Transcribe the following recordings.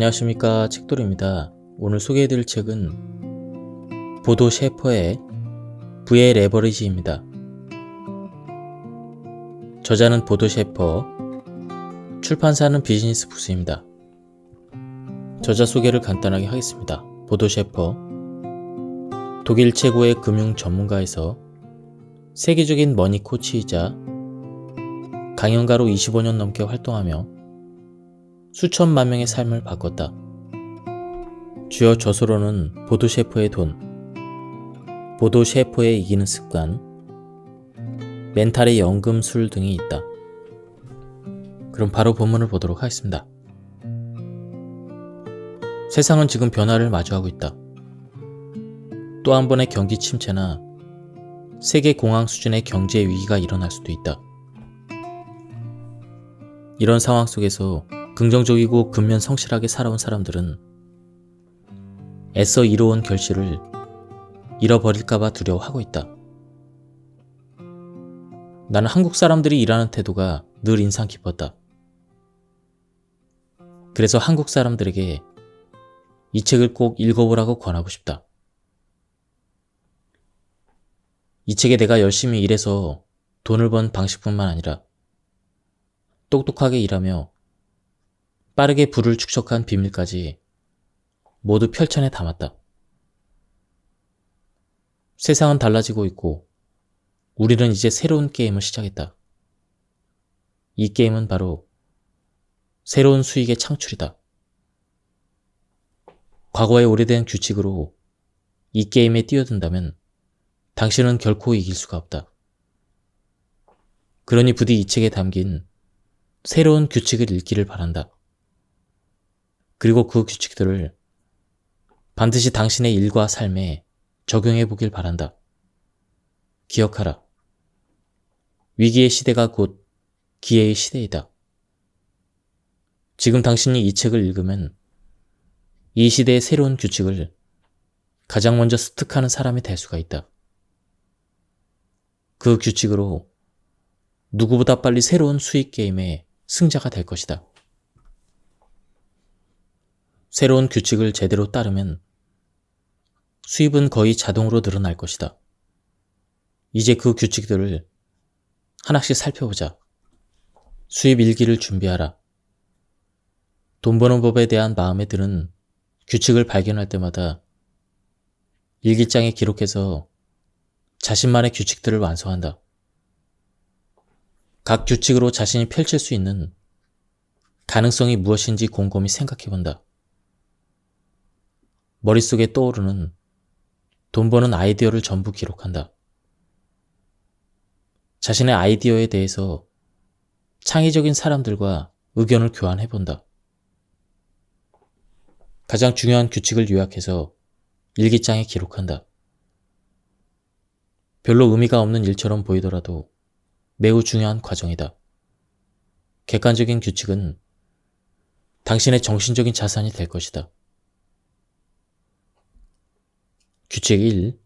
안녕하십니까, 책돌이입니다. 오늘 소개해드릴 책은 보도 셰퍼의 부의 레버리지입니다. 저자는 보도 셰퍼, 출판사는 비즈니스 부스입니다. 저자 소개를 간단하게 하겠습니다. 보도 셰퍼, 독일 최고의 금융 전문가에서 세계적인 머니 코치이자 강연가로 25년 넘게 활동하며 수천만 명의 삶을 바꿨다. 주요 저서로는 보도 셰퍼의 돈, 보도 셰퍼의 이기는 습관, 멘탈의 연금술 등이 있다. 그럼 바로 본문을 보도록 하겠습니다. 세상은 지금 변화를 마주하고 있다. 또 한 번의 경기 침체나 세계 공황 수준의 경제 위기가 일어날 수도 있다. 이런 상황 속에서 긍정적이고 근면 성실하게 살아온 사람들은 애써 이뤄온 결실을 잃어버릴까봐 두려워하고 있다. 나는 한국 사람들이 일하는 태도가 늘 인상 깊었다. 그래서 한국 사람들에게 이 책을 꼭 읽어보라고 권하고 싶다. 이 책에 내가 열심히 일해서 돈을 번 방식뿐만 아니라 똑똑하게 일하며 빠르게 부를 축적한 비밀까지 모두 펼쳐내 담았다. 세상은 달라지고 있고 우리는 이제 새로운 게임을 시작했다. 이 게임은 바로 새로운 수익의 창출이다. 과거의 오래된 규칙으로 이 게임에 뛰어든다면 당신은 결코 이길 수가 없다. 그러니 부디 이 책에 담긴 새로운 규칙을 읽기를 바란다. 그리고 그 규칙들을 반드시 당신의 일과 삶에 적용해 보길 바란다. 기억하라. 위기의 시대가 곧 기회의 시대이다. 지금 당신이 이 책을 읽으면 이 시대의 새로운 규칙을 가장 먼저 습득하는 사람이 될 수가 있다. 그 규칙으로 누구보다 빨리 새로운 수익 게임의 승자가 될 것이다. 새로운 규칙을 제대로 따르면 수입은 거의 자동으로 늘어날 것이다. 이제 그 규칙들을 하나씩 살펴보자. 수입 일기를 준비하라. 돈 버는 법에 대한 마음에 드는 규칙을 발견할 때마다 일기장에 기록해서 자신만의 규칙들을 완성한다. 각 규칙으로 자신이 펼칠 수 있는 가능성이 무엇인지 곰곰이 생각해본다. 머릿속에 떠오르는 돈 버는 아이디어를 전부 기록한다. 자신의 아이디어에 대해서 창의적인 사람들과 의견을 교환해본다. 가장 중요한 규칙을 요약해서 일기장에 기록한다. 별로 의미가 없는 일처럼 보이더라도 매우 중요한 과정이다. 객관적인 규칙은 당신의 정신적인 자산이 될 것이다. 규칙 1.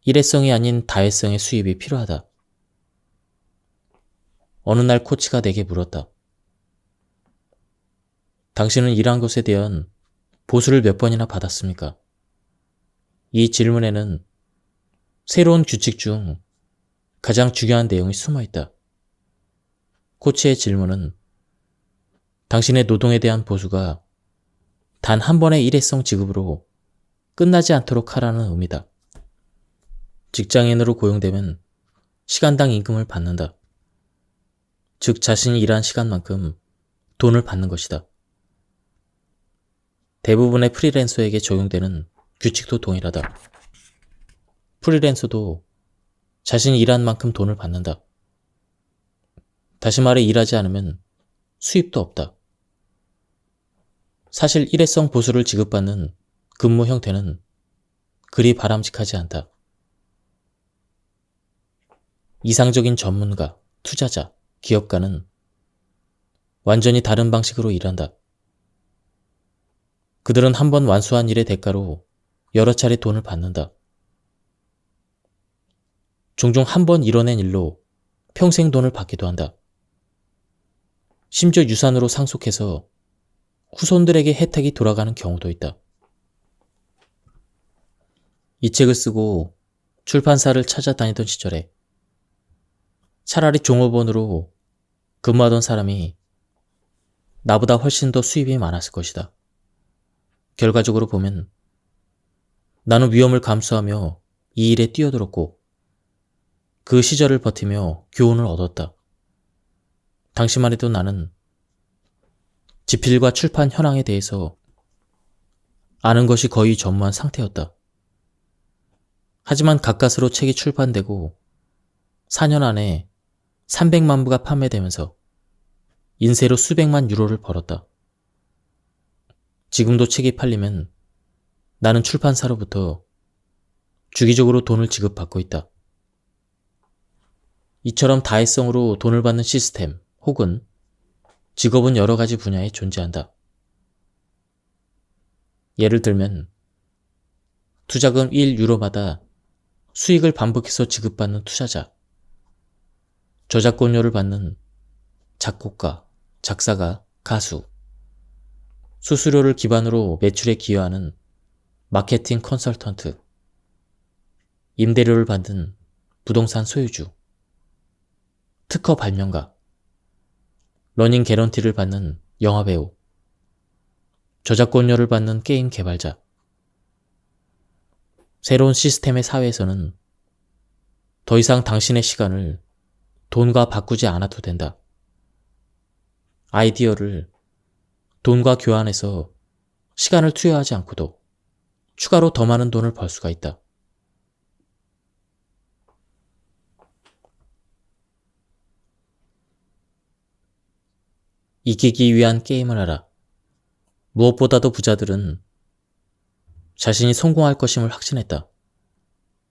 일회성이 아닌 다회성의 수입이 필요하다. 어느 날 코치가 내게 물었다. 당신은 일한 것에 대한 보수를 몇 번이나 받았습니까? 이 질문에는 새로운 규칙 중 가장 중요한 내용이 숨어 있다. 코치의 질문은 당신의 노동에 대한 보수가 단 한 번의 일회성 지급으로 끝나지 않도록 하라는 의미다. 직장인으로 고용되면 시간당 임금을 받는다. 즉 자신이 일한 시간만큼 돈을 받는 것이다. 대부분의 프리랜서에게 적용되는 규칙도 동일하다. 프리랜서도 자신이 일한 만큼 돈을 받는다. 다시 말해 일하지 않으면 수입도 없다. 사실 일회성 보수를 지급받는 근무 형태는 그리 바람직하지 않다. 이상적인 전문가, 투자자, 기업가는 완전히 다른 방식으로 일한다. 그들은 한 번 완수한 일의 대가로 여러 차례 돈을 받는다. 종종 한 번 이뤄낸 일로 평생 돈을 받기도 한다. 심지어 유산으로 상속해서 후손들에게 혜택이 돌아가는 경우도 있다. 이 책을 쓰고 출판사를 찾아다니던 시절에 차라리 종업원으로 근무하던 사람이 나보다 훨씬 더 수입이 많았을 것이다. 결과적으로 보면 나는 위험을 감수하며 이 일에 뛰어들었고 그 시절을 버티며 교훈을 얻었다. 당시만 해도 나는 집필과 출판 현황에 대해서 아는 것이 거의 전무한 상태였다. 하지만 가까스로 책이 출판되고 4년 안에 300만 부가 판매되면서 인쇄로 수백만 유로를 벌었다. 지금도 책이 팔리면 나는 출판사로부터 주기적으로 돈을 지급받고 있다. 이처럼 다회성으로 돈을 받는 시스템 혹은 직업은 여러 가지 분야에 존재한다. 예를 들면 투자금 1유로마다 수익을 반복해서 지급받는 투자자, 저작권료를 받는 작곡가, 작사가, 가수, 수수료를 기반으로 매출에 기여하는 마케팅 컨설턴트, 임대료를 받는 부동산 소유주, 특허 발명가, 러닝 개런티를 받는 영화배우, 저작권료를 받는 게임 개발자. 새로운 시스템의 사회에서는 더 이상 당신의 시간을 돈과 바꾸지 않아도 된다. 아이디어를 돈과 교환해서 시간을 투여하지 않고도 추가로 더 많은 돈을 벌 수가 있다. 이기기 위한 게임을 하라. 무엇보다도 부자들은 자신이 성공할 것임을 확신했다.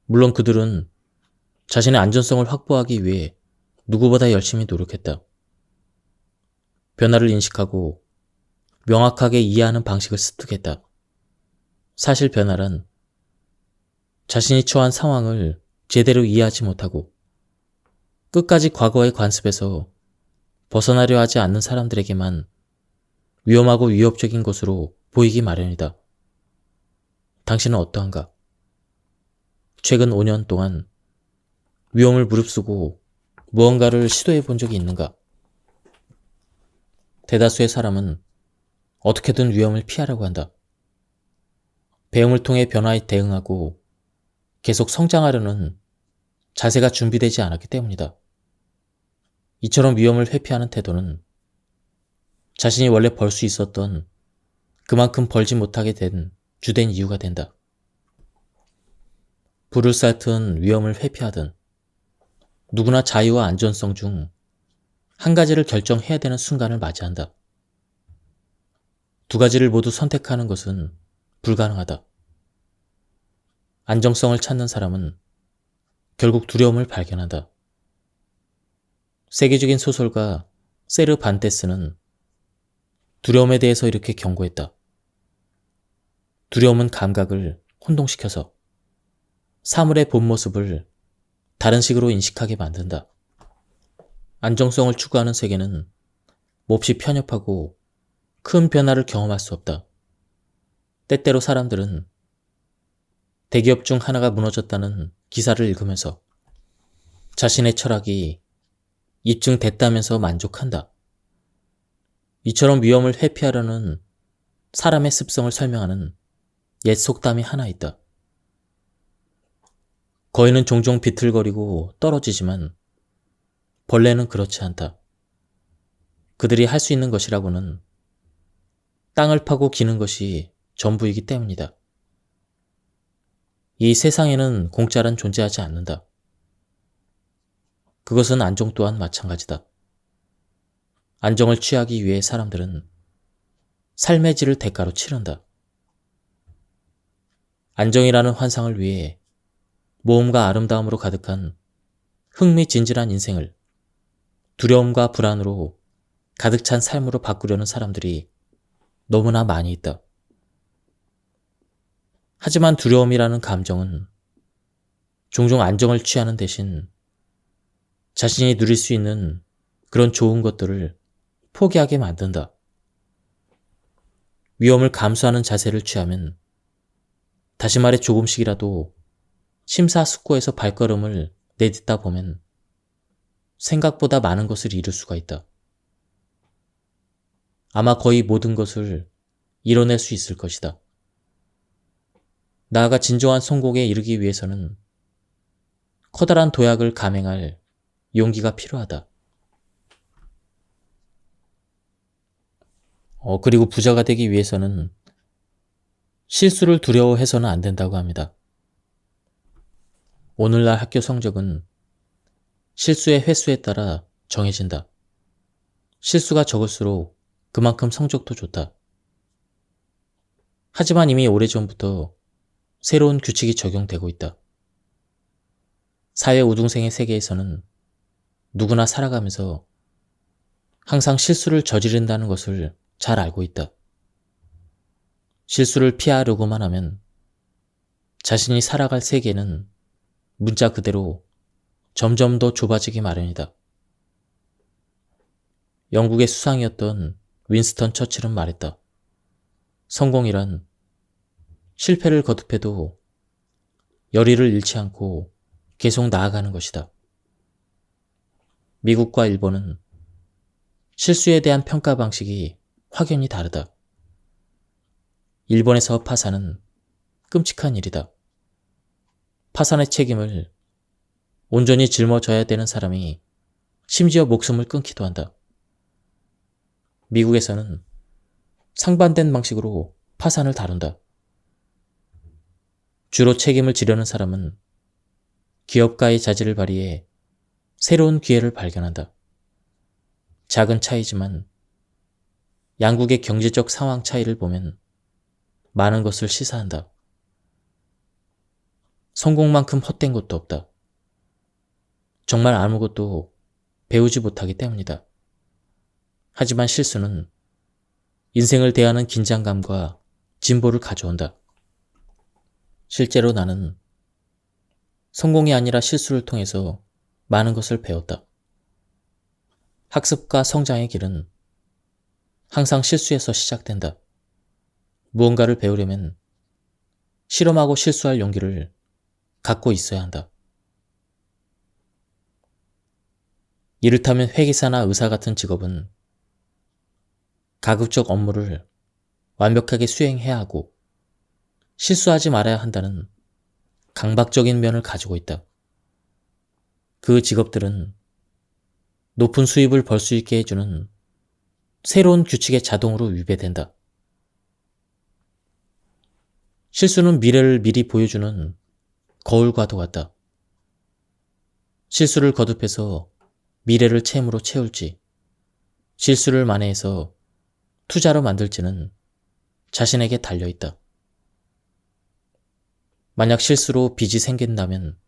물론 그들은 자신의 안전성을 확보하기 위해 누구보다 열심히 노력했다. 변화를 인식하고 명확하게 이해하는 방식을 습득했다. 사실 변화란 자신이 처한 상황을 제대로 이해하지 못하고 끝까지 과거의 관습에서 벗어나려 하지 않는 사람들에게만 위험하고 위협적인 것으로 보이기 마련이다. 당신은 어떠한가? 최근 5년 동안 위험을 무릅쓰고 무언가를 시도해 본 적이 있는가? 대다수의 사람은 어떻게든 위험을 피하려고 한다. 배움을 통해 변화에 대응하고 계속 성장하려는 자세가 준비되지 않았기 때문이다. 이처럼 위험을 회피하는 태도는 자신이 원래 벌 수 있었던 그만큼 벌지 못하게 된 주된 이유가 된다. 불을 쌓든 위험을 회피하든 누구나 자유와 안전성 중 한 가지를 결정해야 되는 순간을 맞이한다. 두 가지를 모두 선택하는 것은 불가능하다. 안정성을 찾는 사람은 결국 두려움을 발견한다. 세계적인 소설가 세르반테스는 두려움에 대해서 이렇게 경고했다. 두려움은 감각을 혼동시켜서 사물의 본 모습을 다른 식으로 인식하게 만든다. 안정성을 추구하는 세계는 몹시 편협하고 큰 변화를 경험할 수 없다. 때때로 사람들은 대기업 중 하나가 무너졌다는 기사를 읽으면서 자신의 철학이 입증됐다면서 만족한다. 이처럼 위험을 회피하려는 사람의 습성을 설명하는 옛 속담이 하나 있다. 거인은 종종 비틀거리고 떨어지지만 벌레는 그렇지 않다. 그들이 할 수 있는 것이라고는 땅을 파고 기는 것이 전부이기 때문이다. 이 세상에는 공짜란 존재하지 않는다. 그것은 안정 또한 마찬가지다. 안정을 취하기 위해 사람들은 삶의 질을 대가로 치른다. 안정이라는 환상을 위해 모험과 아름다움으로 가득한 흥미진진한 인생을 두려움과 불안으로 가득 찬 삶으로 바꾸려는 사람들이 너무나 많이 있다. 하지만 두려움이라는 감정은 종종 안정을 취하는 대신 자신이 누릴 수 있는 그런 좋은 것들을 포기하게 만든다. 위험을 감수하는 자세를 취하면, 다시 말해 조금씩이라도 심사숙고해서 발걸음을 내딛다 보면 생각보다 많은 것을 이룰 수가 있다. 아마 거의 모든 것을 이뤄낼 수 있을 것이다. 나아가 진정한 성공에 이르기 위해서는 커다란 도약을 감행할 용기가 필요하다. 그리고 부자가 되기 위해서는 실수를 두려워해서는 안 된다고 합니다. 오늘날 학교 성적은 실수의 횟수에 따라 정해진다. 실수가 적을수록 그만큼 성적도 좋다. 하지만 이미 오래전부터 새로운 규칙이 적용되고 있다. 사회 우등생의 세계에서는 누구나 살아가면서 항상 실수를 저지른다는 것을 잘 알고 있다. 실수를 피하려고만 하면 자신이 살아갈 세계는 문자 그대로 점점 더 좁아지기 마련이다. 영국의 수상이었던 윈스턴 처칠은 말했다. 성공이란 실패를 거듭해도 열의를 잃지 않고 계속 나아가는 것이다. 미국과 일본은 실수에 대한 평가 방식이 확연히 다르다. 일본에서 파산은 끔찍한 일이다. 파산의 책임을 온전히 짊어져야 되는 사람이 심지어 목숨을 끊기도 한다. 미국에서는 상반된 방식으로 파산을 다룬다. 주로 책임을 지려는 사람은 기업가의 자질을 발휘해 새로운 기회를 발견한다. 작은 차이지만 양국의 경제적 상황 차이를 보면 많은 것을 시사한다. 성공만큼 헛된 것도 없다. 정말 아무것도 배우지 못하기 때문이다. 하지만 실수는 인생을 대하는 긴장감과 진보를 가져온다. 실제로 나는 성공이 아니라 실수를 통해서 많은 것을 배웠다. 학습과 성장의 길은 항상 실수에서 시작된다. 무언가를 배우려면 실험하고 실수할 용기를 갖고 있어야 한다. 이를테면 회계사나 의사 같은 직업은 가급적 업무를 완벽하게 수행해야 하고 실수하지 말아야 한다는 강박적인 면을 가지고 있다. 그 직업들은 높은 수입을 벌 수 있게 해주는 새로운 규칙에 자동으로 위배된다. 실수는 미래를 미리 보여주는 거울과도 같다. 실수를 거듭해서 미래를 채무로 채울지, 실수를 만회해서 투자로 만들지는 자신에게 달려있다. 만약 실수로 빚이 생긴다면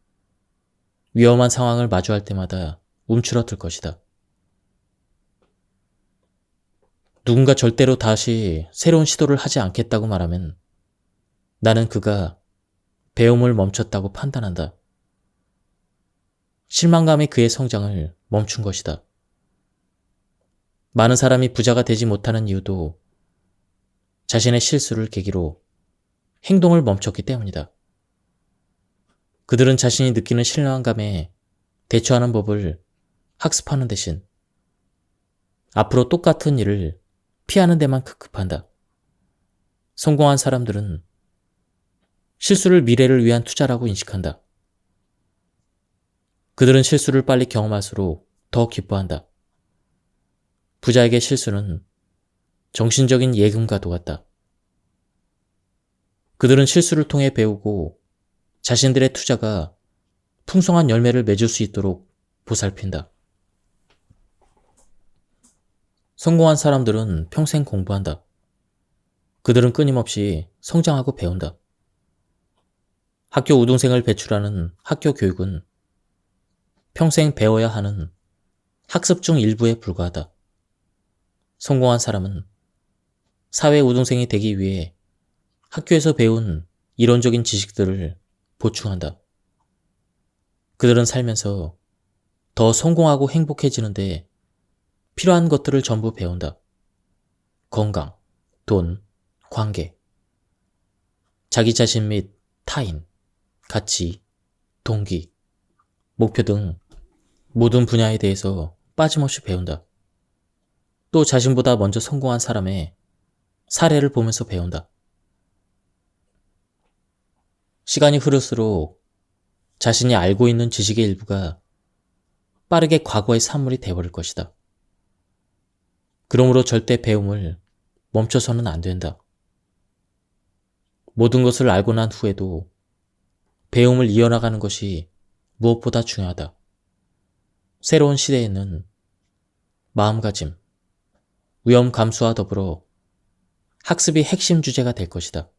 위험한 상황을 마주할 때마다 움츠러들 것이다. 누군가 절대로 다시 새로운 시도를 하지 않겠다고 말하면 나는 그가 배움을 멈췄다고 판단한다. 실망감이 그의 성장을 멈춘 것이다. 많은 사람이 부자가 되지 못하는 이유도 자신의 실수를 계기로 행동을 멈췄기 때문이다. 그들은 자신이 느끼는 실망감에 대처하는 법을 학습하는 대신 앞으로 똑같은 일을 피하는 데만 급급한다. 성공한 사람들은 실수를 미래를 위한 투자라고 인식한다. 그들은 실수를 빨리 경험할수록 더 기뻐한다. 부자에게 실수는 정신적인 예금과도 같다. 그들은 실수를 통해 배우고 자신들의 투자가 풍성한 열매를 맺을 수 있도록 보살핀다. 성공한 사람들은 평생 공부한다. 그들은 끊임없이 성장하고 배운다. 학교 우등생을 배출하는 학교 교육은 평생 배워야 하는 학습 중 일부에 불과하다. 성공한 사람은 사회 우등생이 되기 위해 학교에서 배운 이론적인 지식들을 보충한다. 그들은 살면서 더 성공하고 행복해지는데 필요한 것들을 전부 배운다. 건강, 돈, 관계, 자기 자신 및 타인, 가치, 동기, 목표 등 모든 분야에 대해서 빠짐없이 배운다. 또 자신보다 먼저 성공한 사람의 사례를 보면서 배운다. 시간이 흐를수록 자신이 알고 있는 지식의 일부가 빠르게 과거의 산물이 되어버릴 것이다. 그러므로 절대 배움을 멈춰서는 안 된다. 모든 것을 알고 난 후에도 배움을 이어나가는 것이 무엇보다 중요하다. 새로운 시대에는 마음가짐, 위험 감수와 더불어 학습이 핵심 주제가 될 것이다.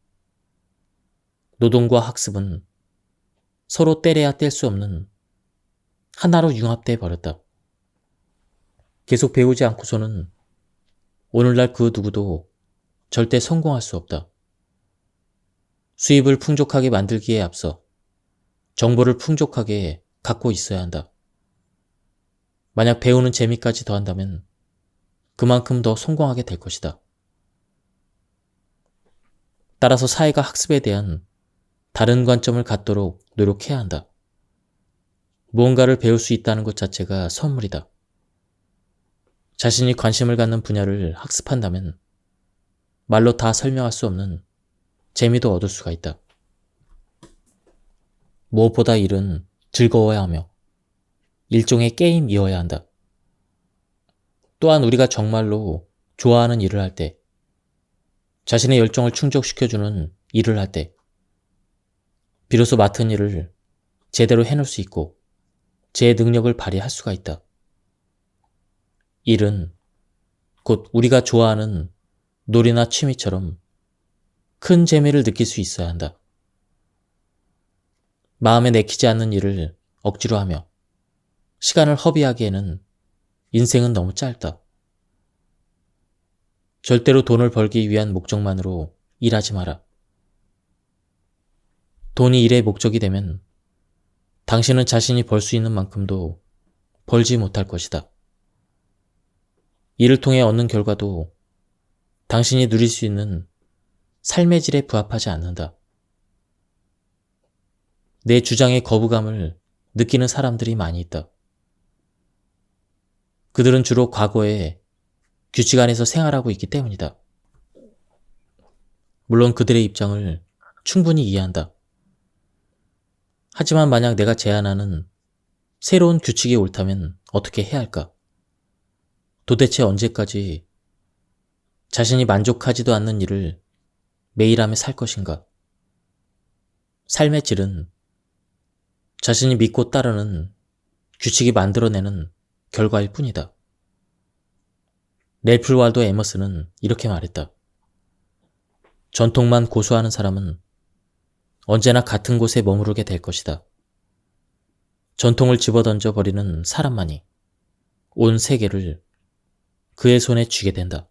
노동과 학습은 서로 떼려야 뗄 수 없는 하나로 융합돼 버렸다. 계속 배우지 않고서는 오늘날 그 누구도 절대 성공할 수 없다. 수입을 풍족하게 만들기에 앞서 정보를 풍족하게 갖고 있어야 한다. 만약 배우는 재미까지 더한다면 그만큼 더 성공하게 될 것이다. 따라서 사회가 학습에 대한 다른 관점을 갖도록 노력해야 한다. 무언가를 배울 수 있다는 것 자체가 선물이다. 자신이 관심을 갖는 분야를 학습한다면 말로 다 설명할 수 없는 재미도 얻을 수가 있다. 무엇보다 일은 즐거워야 하며 일종의 게임이어야 한다. 또한 우리가 정말로 좋아하는 일을 할 때, 자신의 열정을 충족시켜주는 일을 할 때, 비로소 맡은 일을 제대로 해낼 수 있고 제 능력을 발휘할 수가 있다. 일은 곧 우리가 좋아하는 놀이나 취미처럼 큰 재미를 느낄 수 있어야 한다. 마음에 내키지 않는 일을 억지로 하며 시간을 허비하기에는 인생은 너무 짧다. 절대로 돈을 벌기 위한 목적만으로 일하지 마라. 돈이 일의 목적이 되면 당신은 자신이 벌 수 있는 만큼도 벌지 못할 것이다. 이를 통해 얻는 결과도 당신이 누릴 수 있는 삶의 질에 부합하지 않는다. 내 주장에 거부감을 느끼는 사람들이 많이 있다. 그들은 주로 과거에 규칙 안에서 생활하고 있기 때문이다. 물론 그들의 입장을 충분히 이해한다. 하지만 만약 내가 제안하는 새로운 규칙이 옳다면 어떻게 해야 할까? 도대체 언제까지 자신이 만족하지도 않는 일을 매일 하며 살 것인가? 삶의 질은 자신이 믿고 따르는 규칙이 만들어내는 결과일 뿐이다. 랠프 월도 에머슨은 이렇게 말했다. 전통만 고수하는 사람은 언제나 같은 곳에 머무르게 될 것이다. 전통을 집어던져 버리는 사람만이 온 세계를 그의 손에 쥐게 된다.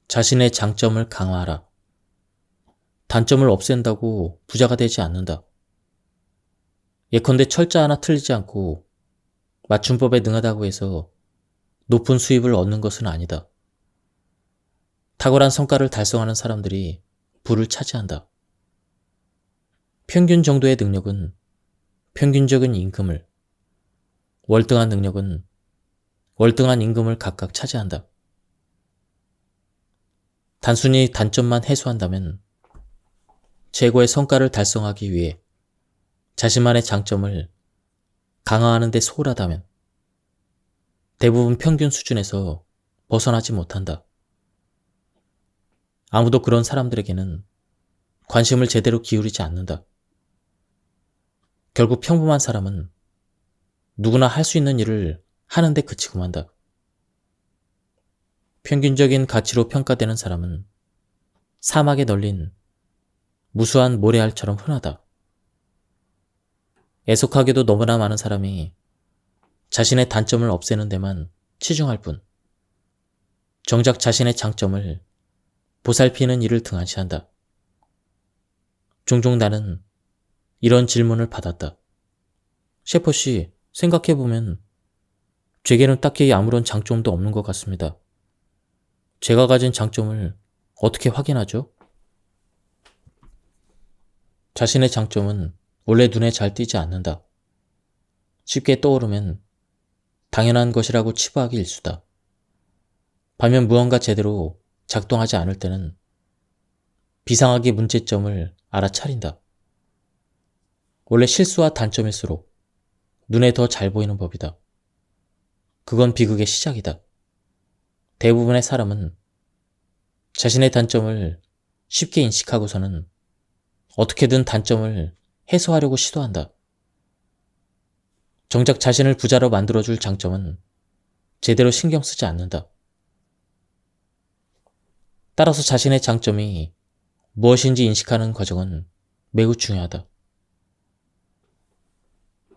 자신의 장점을 강화하라. 단점을 없앤다고 부자가 되지 않는다. 예컨대 철자 하나 틀리지 않고 맞춤법에 능하다고 해서 높은 수입을 얻는 것은 아니다. 탁월한 성과를 달성하는 사람들이 부를 차지한다. 평균 정도의 능력은 평균적인 임금을, 월등한 능력은 월등한 임금을 각각 차지한다. 단순히 단점만 해소한다면 최고의 성과를 달성하기 위해 자신만의 장점을 강화하는 데 소홀하다면 대부분 평균 수준에서 벗어나지 못한다. 아무도 그런 사람들에게는 관심을 제대로 기울이지 않는다. 결국 평범한 사람은 누구나 할 수 있는 일을 하는데 그치고 만다. 평균적인 가치로 평가되는 사람은 사막에 널린 무수한 모래알처럼 흔하다. 애석하게도 너무나 많은 사람이 자신의 단점을 없애는 데만 치중할 뿐 정작 자신의 장점을 보살피는 일을 등한시한다. 종종 나는 이런 질문을 받았다. 셰퍼씨, 생각해보면 제게는 딱히 아무런 장점도 없는 것 같습니다. 제가 가진 장점을 어떻게 확인하죠? 자신의 장점은 원래 눈에 잘 띄지 않는다. 쉽게 떠오르면 당연한 것이라고 치부하기 일쑤다. 반면 무언가 제대로 작동하지 않을 때는 비상하게 문제점을 알아차린다. 원래 실수와 단점일수록 눈에 더 잘 보이는 법이다. 그건 비극의 시작이다. 대부분의 사람은 자신의 단점을 쉽게 인식하고서는 어떻게든 단점을 해소하려고 시도한다. 정작 자신을 부자로 만들어줄 장점은 제대로 신경 쓰지 않는다. 따라서 자신의 장점이 무엇인지 인식하는 과정은 매우 중요하다.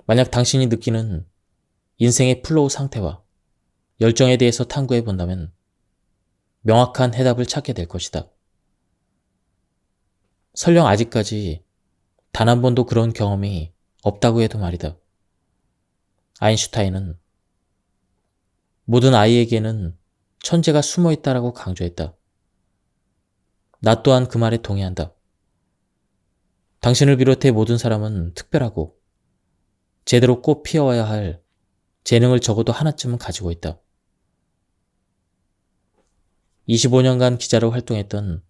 만약 당신이 느끼는 인생의 플로우 상태와 열정에 대해서 탐구해 본다면 명확한 해답을 찾게 될 것이다. 설령 아직까지 단 한 번도 그런 경험이 없다고 해도 말이다. 아인슈타인은 모든 아이에게는 천재가 숨어 있다라고 강조했다. 나 또한 그 말에 동의한다. 당신을 비롯해 모든 사람은 특별하고 제대로 꽃 피워야 할 재능을 적어도 하나쯤은 가지고 있다. 25년간 기자로 활동했던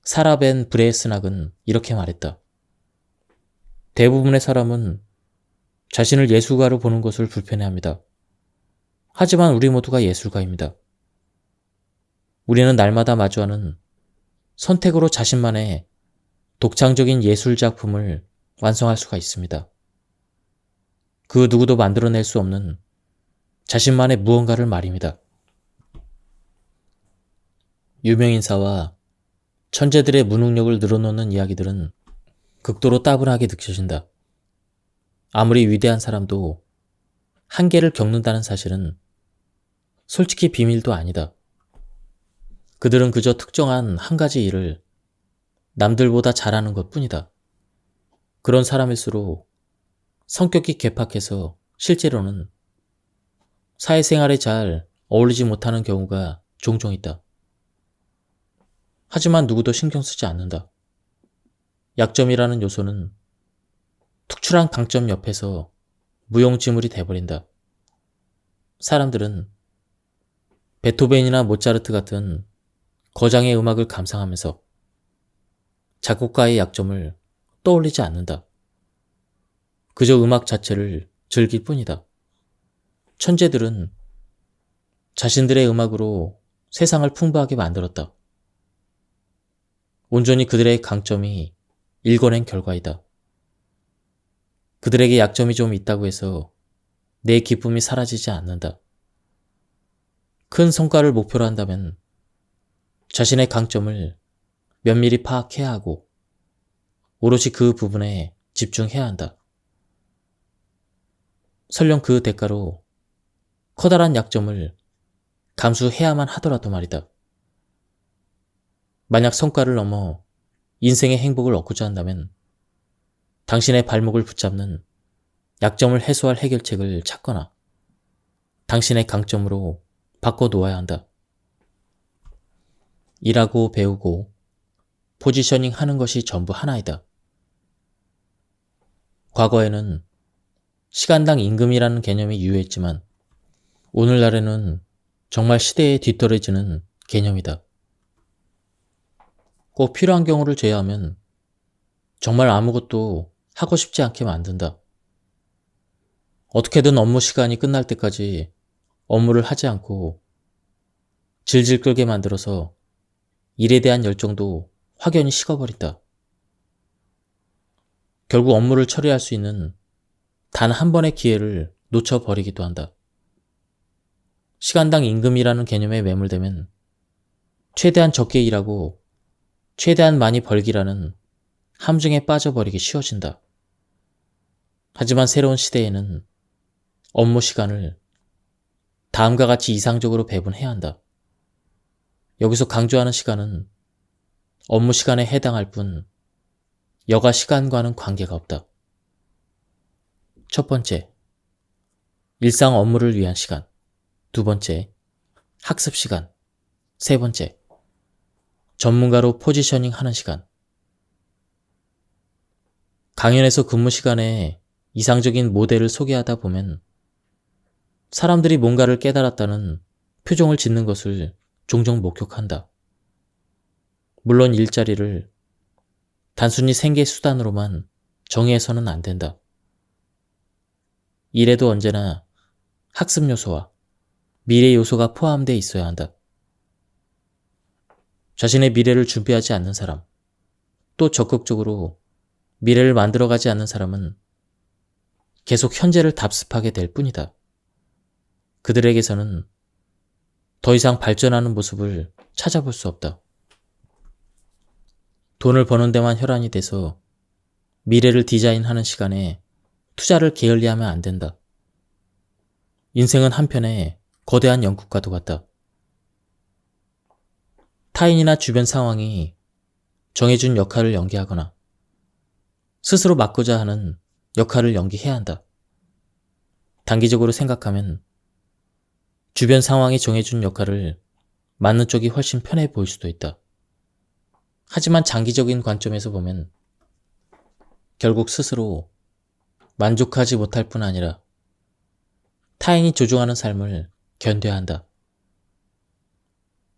사라 벤 브레스낙은 이렇게 말했다. 대부분의 사람은 자신을 예술가로 보는 것을 불편해합니다. 하지만 우리 모두가 예술가입니다. 우리는 날마다 마주하는 선택으로 자신만의 독창적인 예술 작품을 완성할 수가 있습니다. 그 누구도 만들어낼 수 없는 자신만의 무언가를 말입니다. 유명인사와 천재들의 무능력을 늘어놓는 이야기들은 극도로 따분하게 느껴진다. 아무리 위대한 사람도 한계를 겪는다는 사실은 솔직히 비밀도 아니다. 그들은 그저 특정한 한 가지 일을 남들보다 잘하는 것 뿐이다. 그런 사람일수록 성격이 괴팍해서 실제로는 사회생활에 잘 어울리지 못하는 경우가 종종 있다. 하지만 누구도 신경 쓰지 않는다. 약점이라는 요소는 특출한 강점 옆에서 무용지물이 돼버린다. 사람들은 베토벤이나 모차르트 같은 거장의 음악을 감상하면서 작곡가의 약점을 떠올리지 않는다. 그저 음악 자체를 즐길 뿐이다. 천재들은 자신들의 음악으로 세상을 풍부하게 만들었다. 온전히 그들의 강점이 일궈낸 결과이다. 그들에게 약점이 좀 있다고 해서 내 기쁨이 사라지지 않는다. 큰 성과를 목표로 한다면 자신의 강점을 면밀히 파악해야 하고 오롯이 그 부분에 집중해야 한다. 설령 그 대가로 커다란 약점을 감수해야만 하더라도 말이다. 만약 성과를 넘어 인생의 행복을 얻고자 한다면 당신의 발목을 붙잡는 약점을 해소할 해결책을 찾거나 당신의 강점으로 바꿔놓아야 한다. 일하고 배우고 포지셔닝 하는 것이 전부 하나이다. 과거에는 시간당 임금이라는 개념이 유효했지만 오늘날에는 정말 시대에 뒤떨어지는 개념이다. 꼭 필요한 경우를 제외하면 정말 아무것도 하고 싶지 않게 만든다. 어떻게든 업무 시간이 끝날 때까지 업무를 하지 않고 질질 끌게 만들어서 일에 대한 열정도 확연히 식어버린다. 결국 업무를 처리할 수 있는 단 한 번의 기회를 놓쳐버리기도 한다. 시간당 임금이라는 개념에 매몰되면 최대한 적게 일하고 최대한 많이 벌기라는 함정에 빠져버리기 쉬워진다. 하지만 새로운 시대에는 업무 시간을 다음과 같이 이상적으로 배분해야 한다. 여기서 강조하는 시간은 업무 시간에 해당할 뿐 여가 시간과는 관계가 없다. 첫 번째, 일상 업무를 위한 시간. 두 번째, 학습 시간. 세 번째, 전문가로 포지셔닝 하는 시간. 강연에서 근무 시간에 이상적인 모델을 소개하다 보면 사람들이 뭔가를 깨달았다는 표정을 짓는 것을 종종 목격한다. 물론 일자리를 단순히 생계 수단으로만 정의해서는 안 된다. 일에도 언제나 학습 요소와 미래 요소가 포함되어 있어야 한다. 자신의 미래를 준비하지 않는 사람, 또 적극적으로 미래를 만들어가지 않는 사람은 계속 현재를 답습하게 될 뿐이다. 그들에게서는 더 이상 발전하는 모습을 찾아볼 수 없다. 돈을 버는 데만 혈안이 돼서 미래를 디자인하는 시간에 투자를 게을리하면 안 된다. 인생은 한편의 거대한 연극과도 같다. 타인이나 주변 상황이 정해준 역할을 연기하거나 스스로 맡고자 하는 역할을 연기해야 한다. 단기적으로 생각하면 주변 상황이 정해준 역할을 맡는 쪽이 훨씬 편해 보일 수도 있다. 하지만 장기적인 관점에서 보면 결국 스스로 만족하지 못할 뿐 아니라 타인이 조종하는 삶을 견뎌야 한다.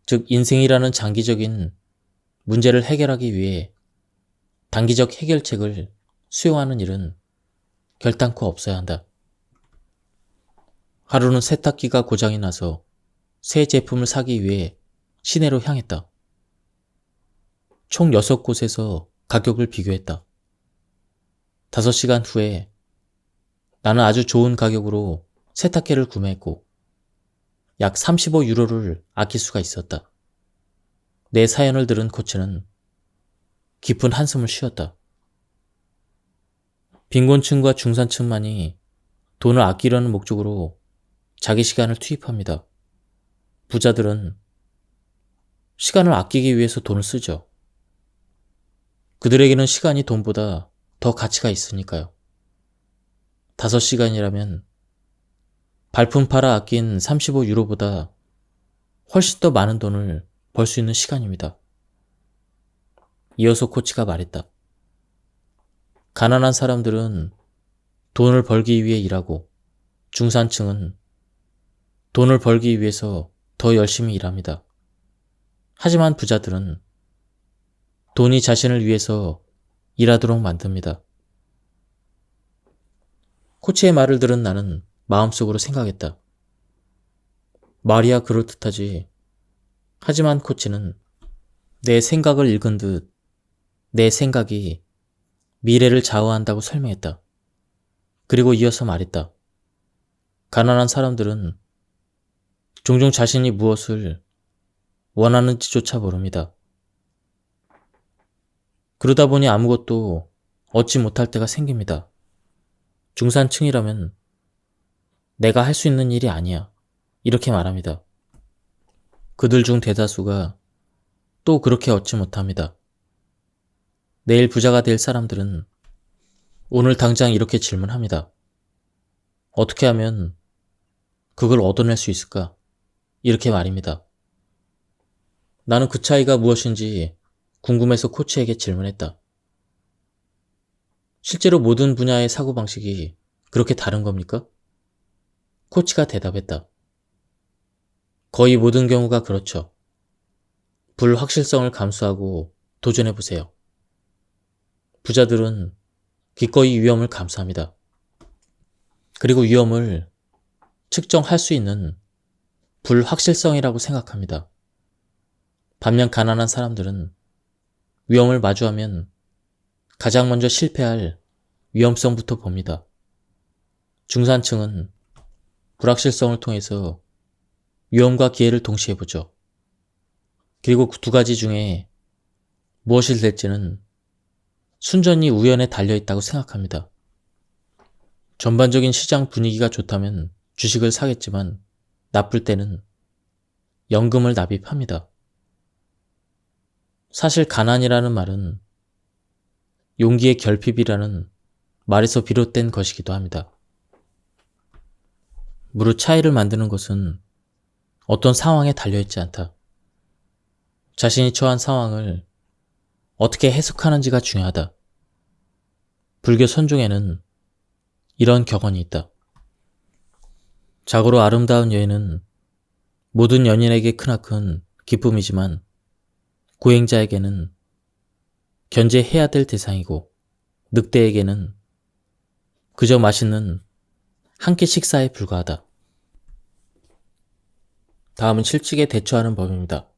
즉, 인생이라는 장기적인 문제를 해결하기 위해 단기적 해결책을 수용하는 일은 결단코 없어야 한다. 하루는 세탁기가 고장이 나서 새 제품을 사기 위해 시내로 향했다. 총 6곳에서 가격을 비교했다. 5시간 후에 나는 아주 좋은 가격으로 세탁기를 구매했고 약 35유로를 아낄 수가 있었다. 내 사연을 들은 코치는 깊은 한숨을 쉬었다. 빈곤층과 중산층만이 돈을 아끼려는 목적으로 자기 시간을 투입합니다. 부자들은 시간을 아끼기 위해서 돈을 쓰죠. 그들에게는 시간이 돈보다 더 가치가 있으니까요. 5시간이라면 발품 팔아 아낀 35유로보다 훨씬 더 많은 돈을 벌 수 있는 시간입니다. 이어서 코치가 말했다. 가난한 사람들은 돈을 벌기 위해 일하고 중산층은 돈을 벌기 위해서 더 열심히 일합니다. 하지만 부자들은 돈이 자신을 위해서 일하도록 만듭니다. 코치의 말을 들은 나는 마음속으로 생각했다. 말이야 그럴듯하지. 하지만 코치는 내 생각을 읽은 듯 내 생각이 미래를 좌우한다고 설명했다. 그리고 이어서 말했다. 가난한 사람들은 종종 자신이 무엇을 원하는지조차 모릅니다. 그러다 보니 아무것도 얻지 못할 때가 생깁니다. 중산층이라면 내가 할 수 있는 일이 아니야. 이렇게 말합니다. 그들 중 대다수가 또 그렇게 얻지 못합니다. 내일 부자가 될 사람들은 오늘 당장 이렇게 질문합니다. 어떻게 하면 그걸 얻어낼 수 있을까? 이렇게 말입니다. 나는 그 차이가 무엇인지 궁금해서 코치에게 질문했다. 실제로 모든 분야의 사고방식이 그렇게 다른 겁니까? 코치가 대답했다. 거의 모든 경우가 그렇죠. 불확실성을 감수하고 도전해보세요. 부자들은 기꺼이 위험을 감수합니다. 그리고 위험을 측정할 수 있는 불확실성이라고 생각합니다. 반면 가난한 사람들은 위험을 마주하면 가장 먼저 실패할 위험성부터 봅니다. 중산층은 불확실성을 통해서 위험과 기회를 동시에 보죠. 그리고 그 두 가지 중에 무엇이 될지는 순전히 우연에 달려있다고 생각합니다. 전반적인 시장 분위기가 좋다면 주식을 사겠지만 나쁠 때는 연금을 납입합니다. 사실 가난이라는 말은 용기의 결핍이라는 말에서 비롯된 것이기도 합니다. 무릇 차이를 만드는 것은 어떤 상황에 달려있지 않다. 자신이 처한 상황을 어떻게 해석하는지가 중요하다. 불교 선종에는 이런 격언이 있다. 자고로 아름다운 여인은 모든 연인에게 크나큰 기쁨이지만 고행자에게는 견제해야 될 대상이고 늑대에게는 그저 맛있는 한 끼 식사에 불과하다. 다음은 실직에 대처하는 법입니다.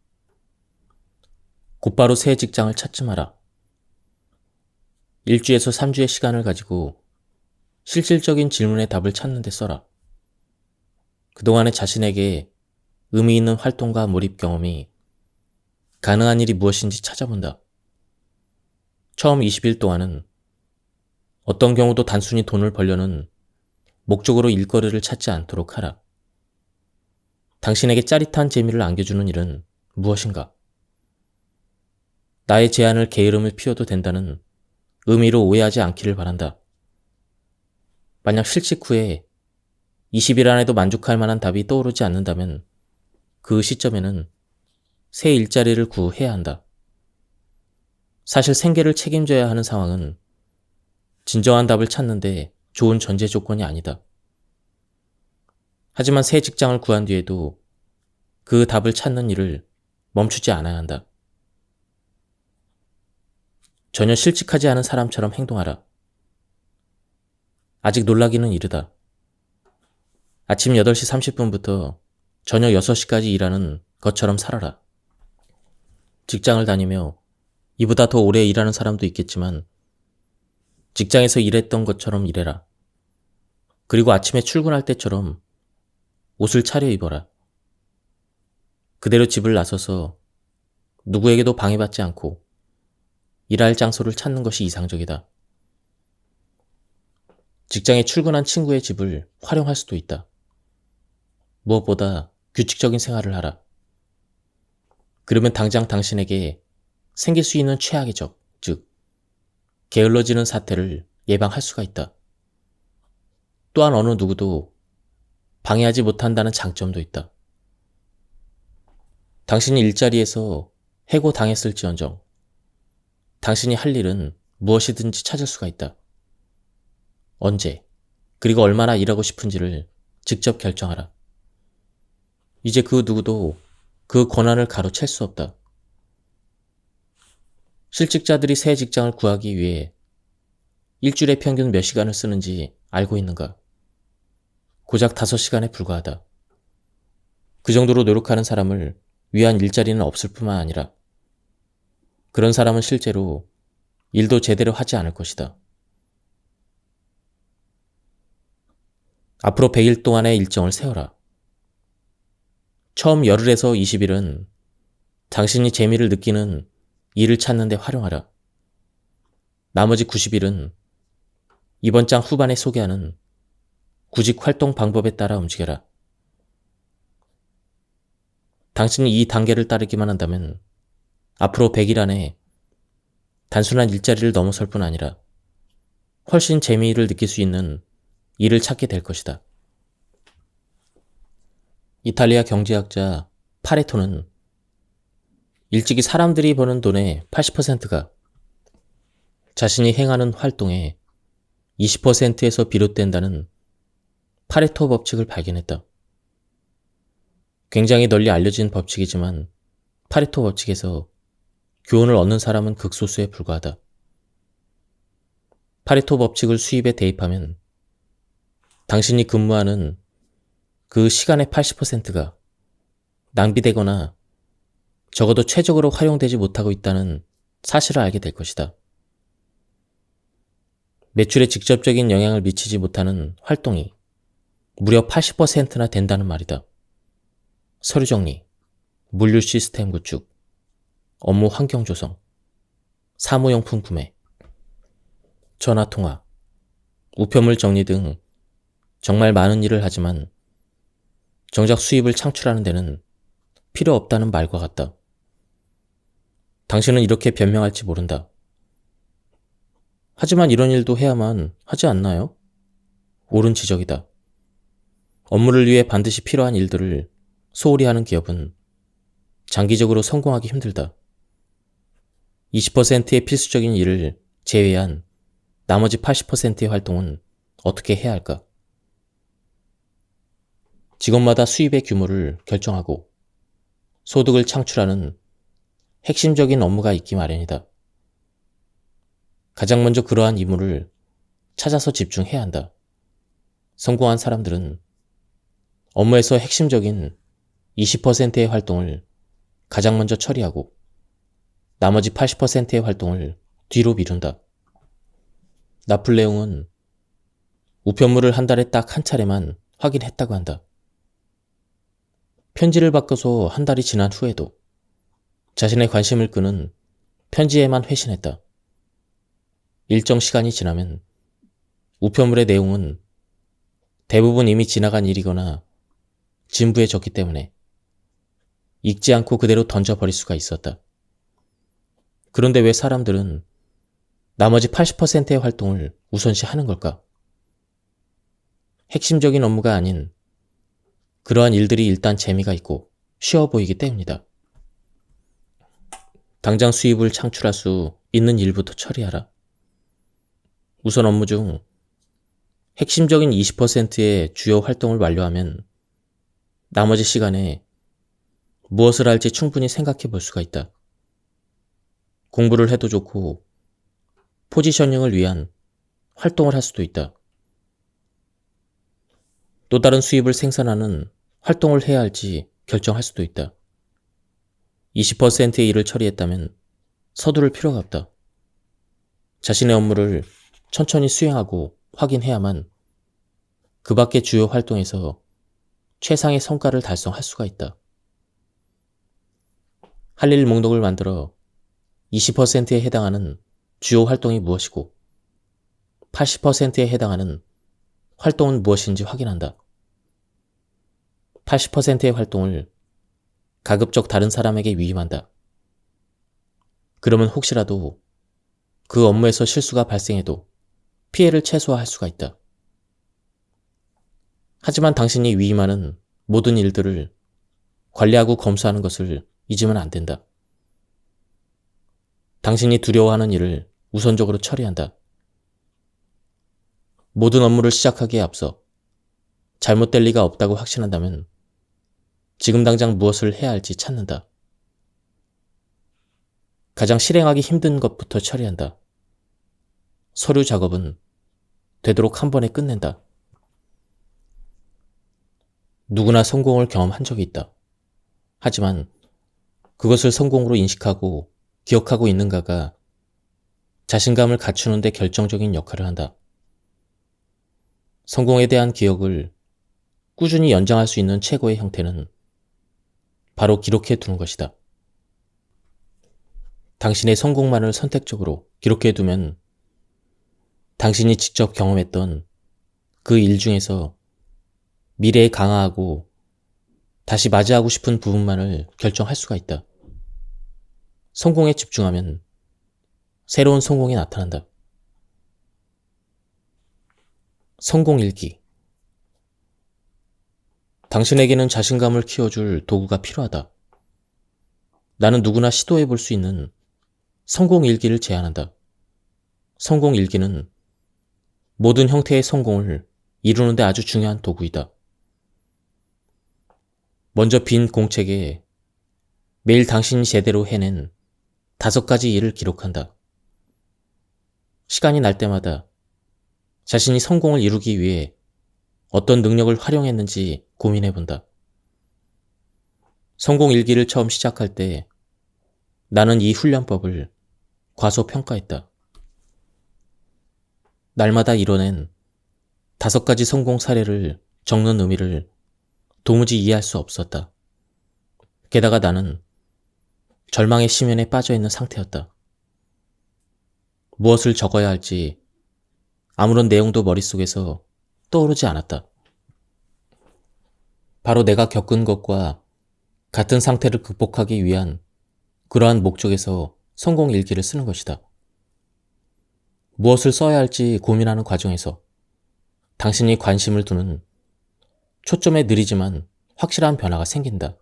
곧바로 새 직장을 찾지 마라. 1주에서 3주의 시간을 가지고 실질적인 질문의 답을 찾는 데 써라. 그동안의 자신에게 의미 있는 활동과 몰입 경험이 가능한 일이 무엇인지 찾아본다. 처음 20일 동안은 어떤 경우도 단순히 돈을 벌려는 목적으로 일거리를 찾지 않도록 하라. 당신에게 짜릿한 재미를 안겨주는 일은 무엇인가? 나의 제안을 게으름을 피워도 된다는 의미로 오해하지 않기를 바란다. 만약 실직 후에 20일 안에도 만족할 만한 답이 떠오르지 않는다면 그 시점에는 새 일자리를 구해야 한다. 사실 생계를 책임져야 하는 상황은 진정한 답을 찾는데 좋은 전제 조건이 아니다. 하지만 새 직장을 구한 뒤에도 그 답을 찾는 일을 멈추지 않아야 한다. 전혀 실직하지 않은 사람처럼 행동하라. 아직 놀라기는 이르다. 아침 8시 30분부터 저녁 6시까지 일하는 것처럼 살아라. 직장을 다니며 이보다 더 오래 일하는 사람도 있겠지만 직장에서 일했던 것처럼 일해라. 그리고 아침에 출근할 때처럼 옷을 차려입어라. 그대로 집을 나서서 누구에게도 방해받지 않고 일할 장소를 찾는 것이 이상적이다. 직장에 출근한 친구의 집을 활용할 수도 있다. 무엇보다 규칙적인 생활을 하라. 그러면 당장 당신에게 생길 수 있는 최악의 적, 즉 게을러지는 사태를 예방할 수가 있다. 또한 어느 누구도 방해하지 못한다는 장점도 있다. 당신이 일자리에서 해고당했을지언정 당신이 할 일은 무엇이든지 찾을 수가 있다. 언제, 그리고 얼마나 일하고 싶은지를 직접 결정하라. 이제 그 누구도 그 권한을 가로챌 수 없다. 실직자들이 새 직장을 구하기 위해 일주일에 평균 몇 시간을 쓰는지 알고 있는가? 고작 5시간에 불과하다. 그 정도로 노력하는 사람을 위한 일자리는 없을 뿐만 아니라 그런 사람은 실제로 일도 제대로 하지 않을 것이다. 앞으로 100일 동안의 일정을 세워라. 처음 열흘에서 20일은 당신이 재미를 느끼는 일을 찾는 데 활용하라. 나머지 90일은 이번 장 후반에 소개하는 구직 활동 방법에 따라 움직여라. 당신이 이 단계를 따르기만 한다면 앞으로 100일 안에 단순한 일자리를 넘어설 뿐 아니라 훨씬 재미를 느낄 수 있는 일을 찾게 될 것이다. 이탈리아 경제학자 파레토는 일찍이 사람들이 버는 돈의 80%가 자신이 행하는 활동의 20%에서 비롯된다는 파레토 법칙을 발견했다. 굉장히 널리 알려진 법칙이지만 파레토 법칙에서 교훈을 얻는 사람은 극소수에 불과하다. 파레토 법칙을 수입에 대입하면 당신이 근무하는 그 시간의 80%가 낭비되거나 적어도 최적으로 활용되지 못하고 있다는 사실을 알게 될 것이다. 매출에 직접적인 영향을 미치지 못하는 활동이 무려 80%나 된다는 말이다. 서류 정리, 물류 시스템 구축, 업무 환경 조성, 사무용품 구매, 전화 통화, 우편물 정리 등 정말 많은 일을 하지만 정작 수입을 창출하는 데는 필요 없다는 말과 같다. 당신은 이렇게 변명할지 모른다. 하지만 이런 일도 해야만 하지 않나요? 옳은 지적이다. 업무를 위해 반드시 필요한 일들을 소홀히 하는 기업은 장기적으로 성공하기 힘들다. 20%의 필수적인 일을 제외한 나머지 80%의 활동은 어떻게 해야 할까? 직업마다 수입의 규모를 결정하고 소득을 창출하는 핵심적인 업무가 있기 마련이다. 가장 먼저 그러한 임무를 찾아서 집중해야 한다. 성공한 사람들은 업무에서 핵심적인 20%의 활동을 가장 먼저 처리하고 나머지 80%의 활동을 뒤로 미룬다. 나폴레옹은 우편물을 한 달에 딱 한 차례만 확인했다고 한다. 편지를 바꿔서 한 달이 지난 후에도 자신의 관심을 끄는 편지에만 회신했다. 일정 시간이 지나면 우편물의 내용은 대부분 이미 지나간 일이거나 진부해졌기 때문에 읽지 않고 그대로 던져버릴 수가 있었다. 그런데 왜 사람들은 나머지 80%의 활동을 우선시 하는 걸까? 핵심적인 업무가 아닌 그러한 일들이 일단 재미가 있고 쉬워 보이기 때문이다. 당장 수입을 창출할 수 있는 일부터 처리하라. 우선 업무 중 핵심적인 20%의 주요 활동을 완료하면 나머지 시간에 무엇을 할지 충분히 생각해 볼 수가 있다. 공부를 해도 좋고 포지셔닝을 위한 활동을 할 수도 있다. 또 다른 수입을 생산하는 활동을 해야 할지 결정할 수도 있다. 20%의 일을 처리했다면 서두를 필요가 없다. 자신의 업무를 천천히 수행하고 확인해야만 그 밖의 주요 활동에서 최상의 성과를 달성할 수가 있다. 할 일 목록을 만들어 20%에 해당하는 주요 활동이 무엇이고 80%에 해당하는 활동은 무엇인지 확인한다. 80%의 활동을 가급적 다른 사람에게 위임한다. 그러면 혹시라도 그 업무에서 실수가 발생해도 피해를 최소화할 수가 있다. 하지만 당신이 위임하는 모든 일들을 관리하고 검수하는 것을 잊으면 안 된다. 당신이 두려워하는 일을 우선적으로 처리한다. 모든 업무를 시작하기에 앞서 잘못될 리가 없다고 확신한다면 지금 당장 무엇을 해야 할지 찾는다. 가장 실행하기 힘든 것부터 처리한다. 서류 작업은 되도록 한 번에 끝낸다. 누구나 성공을 경험한 적이 있다. 하지만 그것을 성공으로 인식하고 기억하고 있는가가 자신감을 갖추는 데 결정적인 역할을 한다. 성공에 대한 기억을 꾸준히 연장할 수 있는 최고의 형태는 바로 기록해 두는 것이다. 당신의 성공만을 선택적으로 기록해 두면 당신이 직접 경험했던 그 일 중에서 미래에 강화하고 다시 맞이하고 싶은 부분만을 결정할 수가 있다. 성공에 집중하면 새로운 성공이 나타난다. 성공일기. 당신에게는 자신감을 키워줄 도구가 필요하다. 나는 누구나 시도해 볼 수 있는 성공일기를 제안한다. 성공일기는 모든 형태의 성공을 이루는 데 아주 중요한 도구이다. 먼저 빈 공책에 매일 당신이 제대로 해낸 5가지 일을 기록한다. 시간이 날 때마다 자신이 성공을 이루기 위해 어떤 능력을 활용했는지 고민해본다. 성공일기를 처음 시작할 때 나는 이 훈련법을 과소평가했다. 날마다 이뤄낸 5가지 성공 사례를 적는 의미를 도무지 이해할 수 없었다. 게다가 나는 절망의 심연에 빠져있는 상태였다. 무엇을 적어야 할지 아무런 내용도 머릿속에서 떠오르지 않았다. 바로 내가 겪은 것과 같은 상태를 극복하기 위한 그러한 목적에서 성공일기를 쓰는 것이다. 무엇을 써야 할지 고민하는 과정에서 당신이 관심을 두는 초점에 느리지만 확실한 변화가 생긴다.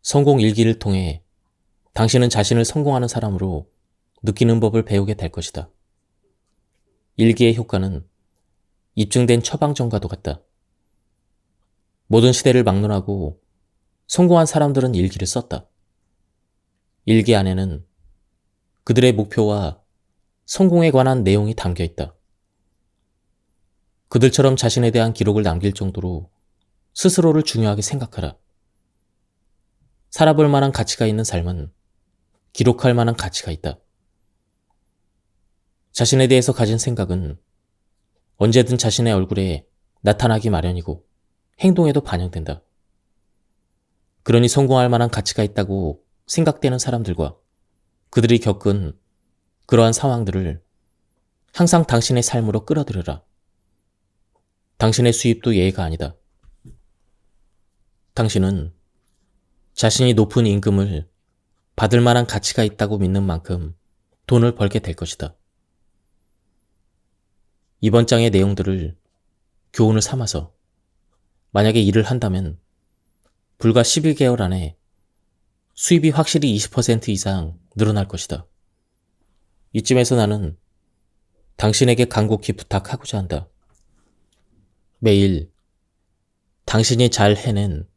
성공 일기를 통해 당신은 자신을 성공하는 사람으로 느끼는 법을 배우게 될 것이다. 일기의 효과는 입증된 처방전과도 같다. 모든 시대를 막론하고 성공한 사람들은 일기를 썼다. 일기 안에는 그들의 목표와 성공에 관한 내용이 담겨 있다. 그들처럼 자신에 대한 기록을 남길 정도로 스스로를 중요하게 생각하라. 살아볼 만한 가치가 있는 삶은 기록할 만한 가치가 있다. 자신에 대해서 가진 생각은 언제든 자신의 얼굴에 나타나기 마련이고 행동에도 반영된다. 그러니 성공할 만한 가치가 있다고 생각되는 사람들과 그들이 겪은 그러한 상황들을 항상 당신의 삶으로 끌어들여라. 당신의 수입도 예외가 아니다. 당신은 자신이 높은 임금을 받을 만한 가치가 있다고 믿는 만큼 돈을 벌게 될 것이다. 이번 장의 내용들을 교훈을 삼아서 만약에 일을 한다면 불과 11개월 안에 수입이 확실히 20% 이상 늘어날 것이다. 이쯤에서 나는 당신에게 간곡히 부탁하고자 한다. 매일 당신이 잘 해낸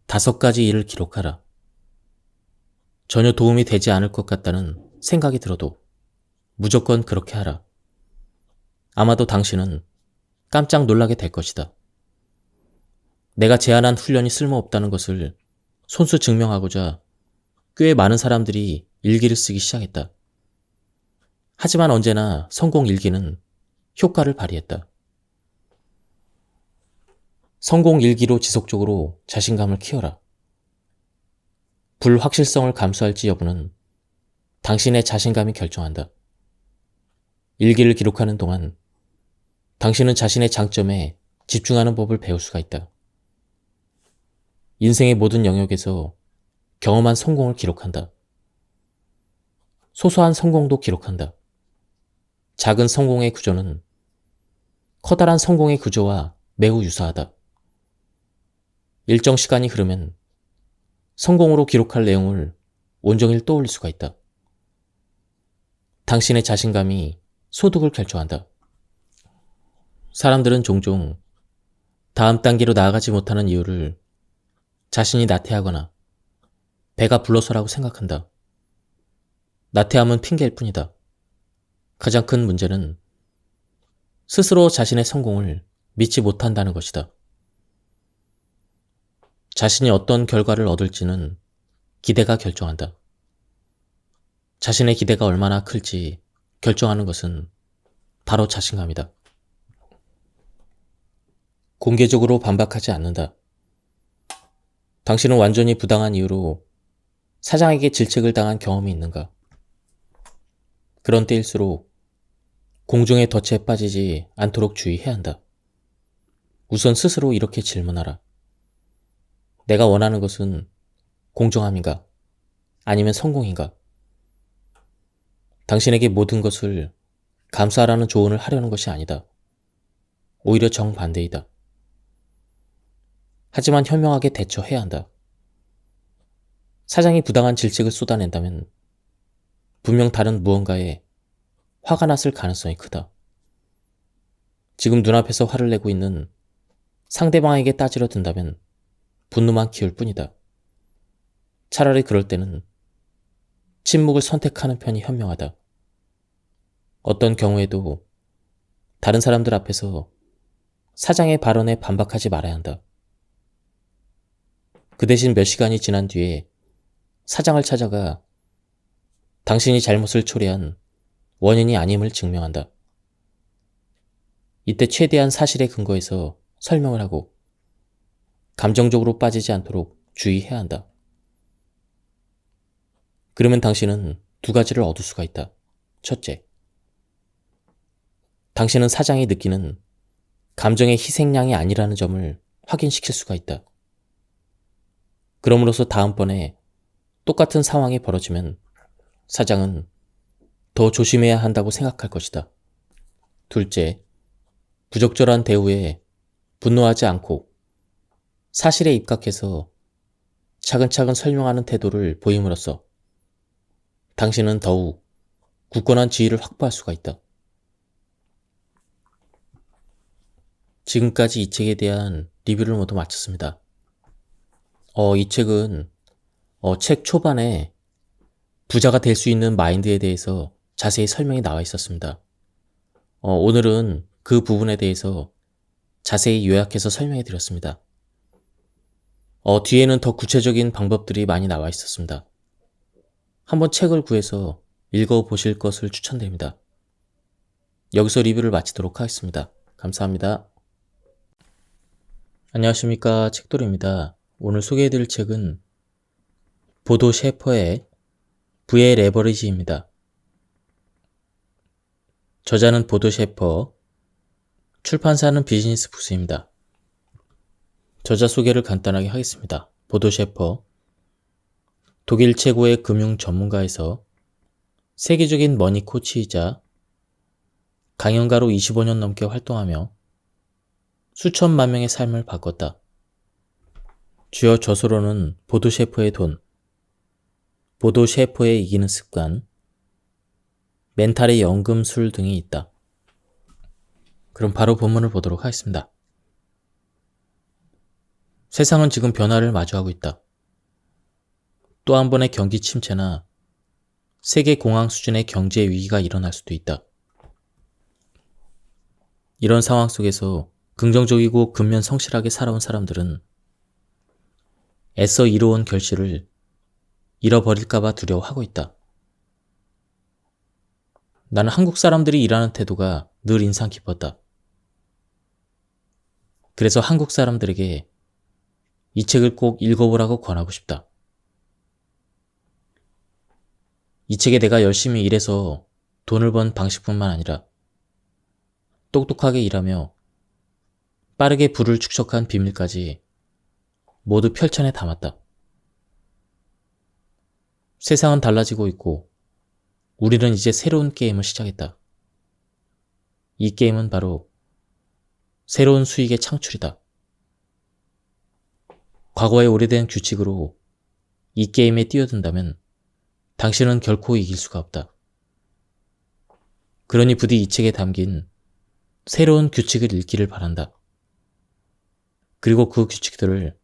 5가지 일을 기록하라. 전혀 도움이 되지 않을 것 같다는 생각이 들어도 무조건 그렇게 하라. 아마도 당신은 깜짝 놀라게 될 것이다. 내가 제안한 훈련이 쓸모없다는 것을 손수 증명하고자 꽤 많은 사람들이 일기를 쓰기 시작했다. 하지만 언제나 성공 일기는 효과를 발휘했다. 성공 일기로 지속적으로 자신감을 키워라. 불확실성을 감수할지 여부는 당신의 자신감이 결정한다. 일기를 기록하는 동안 당신은 자신의 장점에 집중하는 법을 배울 수가 있다. 인생의 모든 영역에서 경험한 성공을 기록한다. 소소한 성공도 기록한다. 작은 성공의 구조는 커다란 성공의 구조와 매우 유사하다. 일정 시간이 흐르면 성공으로 기록할 내용을 온종일 떠올릴 수가 있다. 당신의 자신감이 소득을 결정한다. 사람들은 종종 다음 단계로 나아가지 못하는 이유를 자신이 나태하거나 배가 불러서라고 생각한다. 나태함은 핑계일 뿐이다. 가장 큰 문제는 스스로 자신의 성공을 믿지 못한다는 것이다. 자신이 어떤 결과를 얻을지는 기대가 결정한다. 자신의 기대가 얼마나 클지 결정하는 것은 바로 자신감이다. 공개적으로 반박하지 않는다. 당신은 완전히 부당한 이유로 사장에게 질책을 당한 경험이 있는가? 그런 때일수록 공중의 덫에 빠지지 않도록 주의해야 한다. 우선 스스로 이렇게 질문하라. 내가 원하는 것은 공정함인가? 아니면 성공인가? 당신에게 모든 것을 감수하라는 조언을 하려는 것이 아니다. 오히려 정반대이다. 하지만 현명하게 대처해야 한다. 사장이 부당한 질책을 쏟아낸다면 분명 다른 무언가에 화가 났을 가능성이 크다. 지금 눈앞에서 화를 내고 있는 상대방에게 따지러 든다면 분노만 키울 뿐이다. 차라리 그럴 때는 침묵을 선택하는 편이 현명하다. 어떤 경우에도 다른 사람들 앞에서 사장의 발언에 반박하지 말아야 한다. 그 대신 몇 시간이 지난 뒤에 사장을 찾아가 당신이 잘못을 초래한 원인이 아님을 증명한다. 이때 최대한 사실에 근거해서 설명을 하고 감정적으로 빠지지 않도록 주의해야 한다. 그러면 당신은 2가지를 얻을 수가 있다. 첫째, 당신은 사장이 느끼는 감정의 희생양이 아니라는 점을 확인시킬 수가 있다. 그럼으로써 다음번에 똑같은 상황이 벌어지면 사장은 더 조심해야 한다고 생각할 것이다. 둘째, 부적절한 대우에 분노하지 않고 사실에 입각해서 차근차근 설명하는 태도를 보임으로써 당신은 더욱 굳건한 지위를 확보할 수가 있다. 지금까지 이 책에 대한 리뷰를 모두 마쳤습니다. 이 책은 책 초반에 부자가 될 수 있는 마인드에 대해서 자세히 설명이 나와 있었습니다. 오늘은 그 부분에 대해서 자세히 요약해서 설명해 드렸습니다. 뒤에는 더 구체적인 방법들이 많이 나와 있었습니다. 한번 책을 구해서 읽어보실 것을 추천드립니다. 여기서 리뷰를 마치도록 하겠습니다. 감사합니다. 안녕하십니까, 책돌이입니다. 오늘 소개해드릴 책은 보도 셰퍼의 부의 레버리지입니다. 저자는 보도 셰퍼, 출판사는 비즈니스 부스입니다. 저자 소개를 간단하게 하겠습니다. 보도 셰퍼, 독일 최고의 금융 전문가에서 세계적인 머니 코치이자 강연가로 25년 넘게 활동하며 수천만 명의 삶을 바꿨다. 주요 저서로는 보도 셰퍼의 돈, 보도 셰퍼의 이기는 습관, 멘탈의 연금술 등이 있다. 그럼 바로 본문을 보도록 하겠습니다. 세상은 지금 변화를 마주하고 있다. 또 한 번의 경기 침체나 세계 공황 수준의 경제 위기가 일어날 수도 있다. 이런 상황 속에서 긍정적이고 근면 성실하게 살아온 사람들은 애써 이뤄온 결실을 잃어버릴까봐 두려워하고 있다. 나는 한국 사람들이 일하는 태도가 늘 인상 깊었다. 그래서 한국 사람들에게 이 책을 꼭 읽어보라고 권하고 싶다. 이 책에 내가 열심히 일해서 돈을 번 방식뿐만 아니라 똑똑하게 일하며 빠르게 부를 축적한 비밀까지 모두 펼쳐내 담았다. 세상은 달라지고 있고 우리는 이제 새로운 게임을 시작했다. 이 게임은 바로 새로운 수익의 창출이다. 과거의 오래된 규칙으로 이 게임에 뛰어든다면 당신은 결코 이길 수가 없다. 그러니 부디 이 책에 담긴 새로운 규칙을 읽기를 바란다. 그리고 그 규칙들을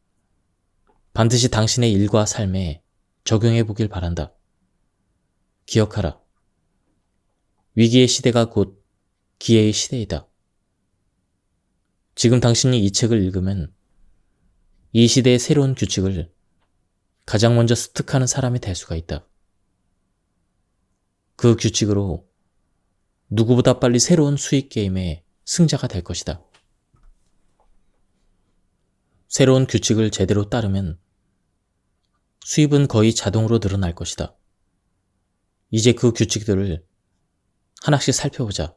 반드시 당신의 일과 삶에 적용해 보길 바란다. 기억하라. 위기의 시대가 곧 기회의 시대이다. 지금 당신이 이 책을 읽으면 이 시대의 새로운 규칙을 가장 먼저 습득하는 사람이 될 수가 있다. 그 규칙으로 누구보다 빨리 새로운 수익 게임의 승자가 될 것이다. 새로운 규칙을 제대로 따르면 수입은 거의 자동으로 늘어날 것이다. 이제 그 규칙들을 하나씩 살펴보자.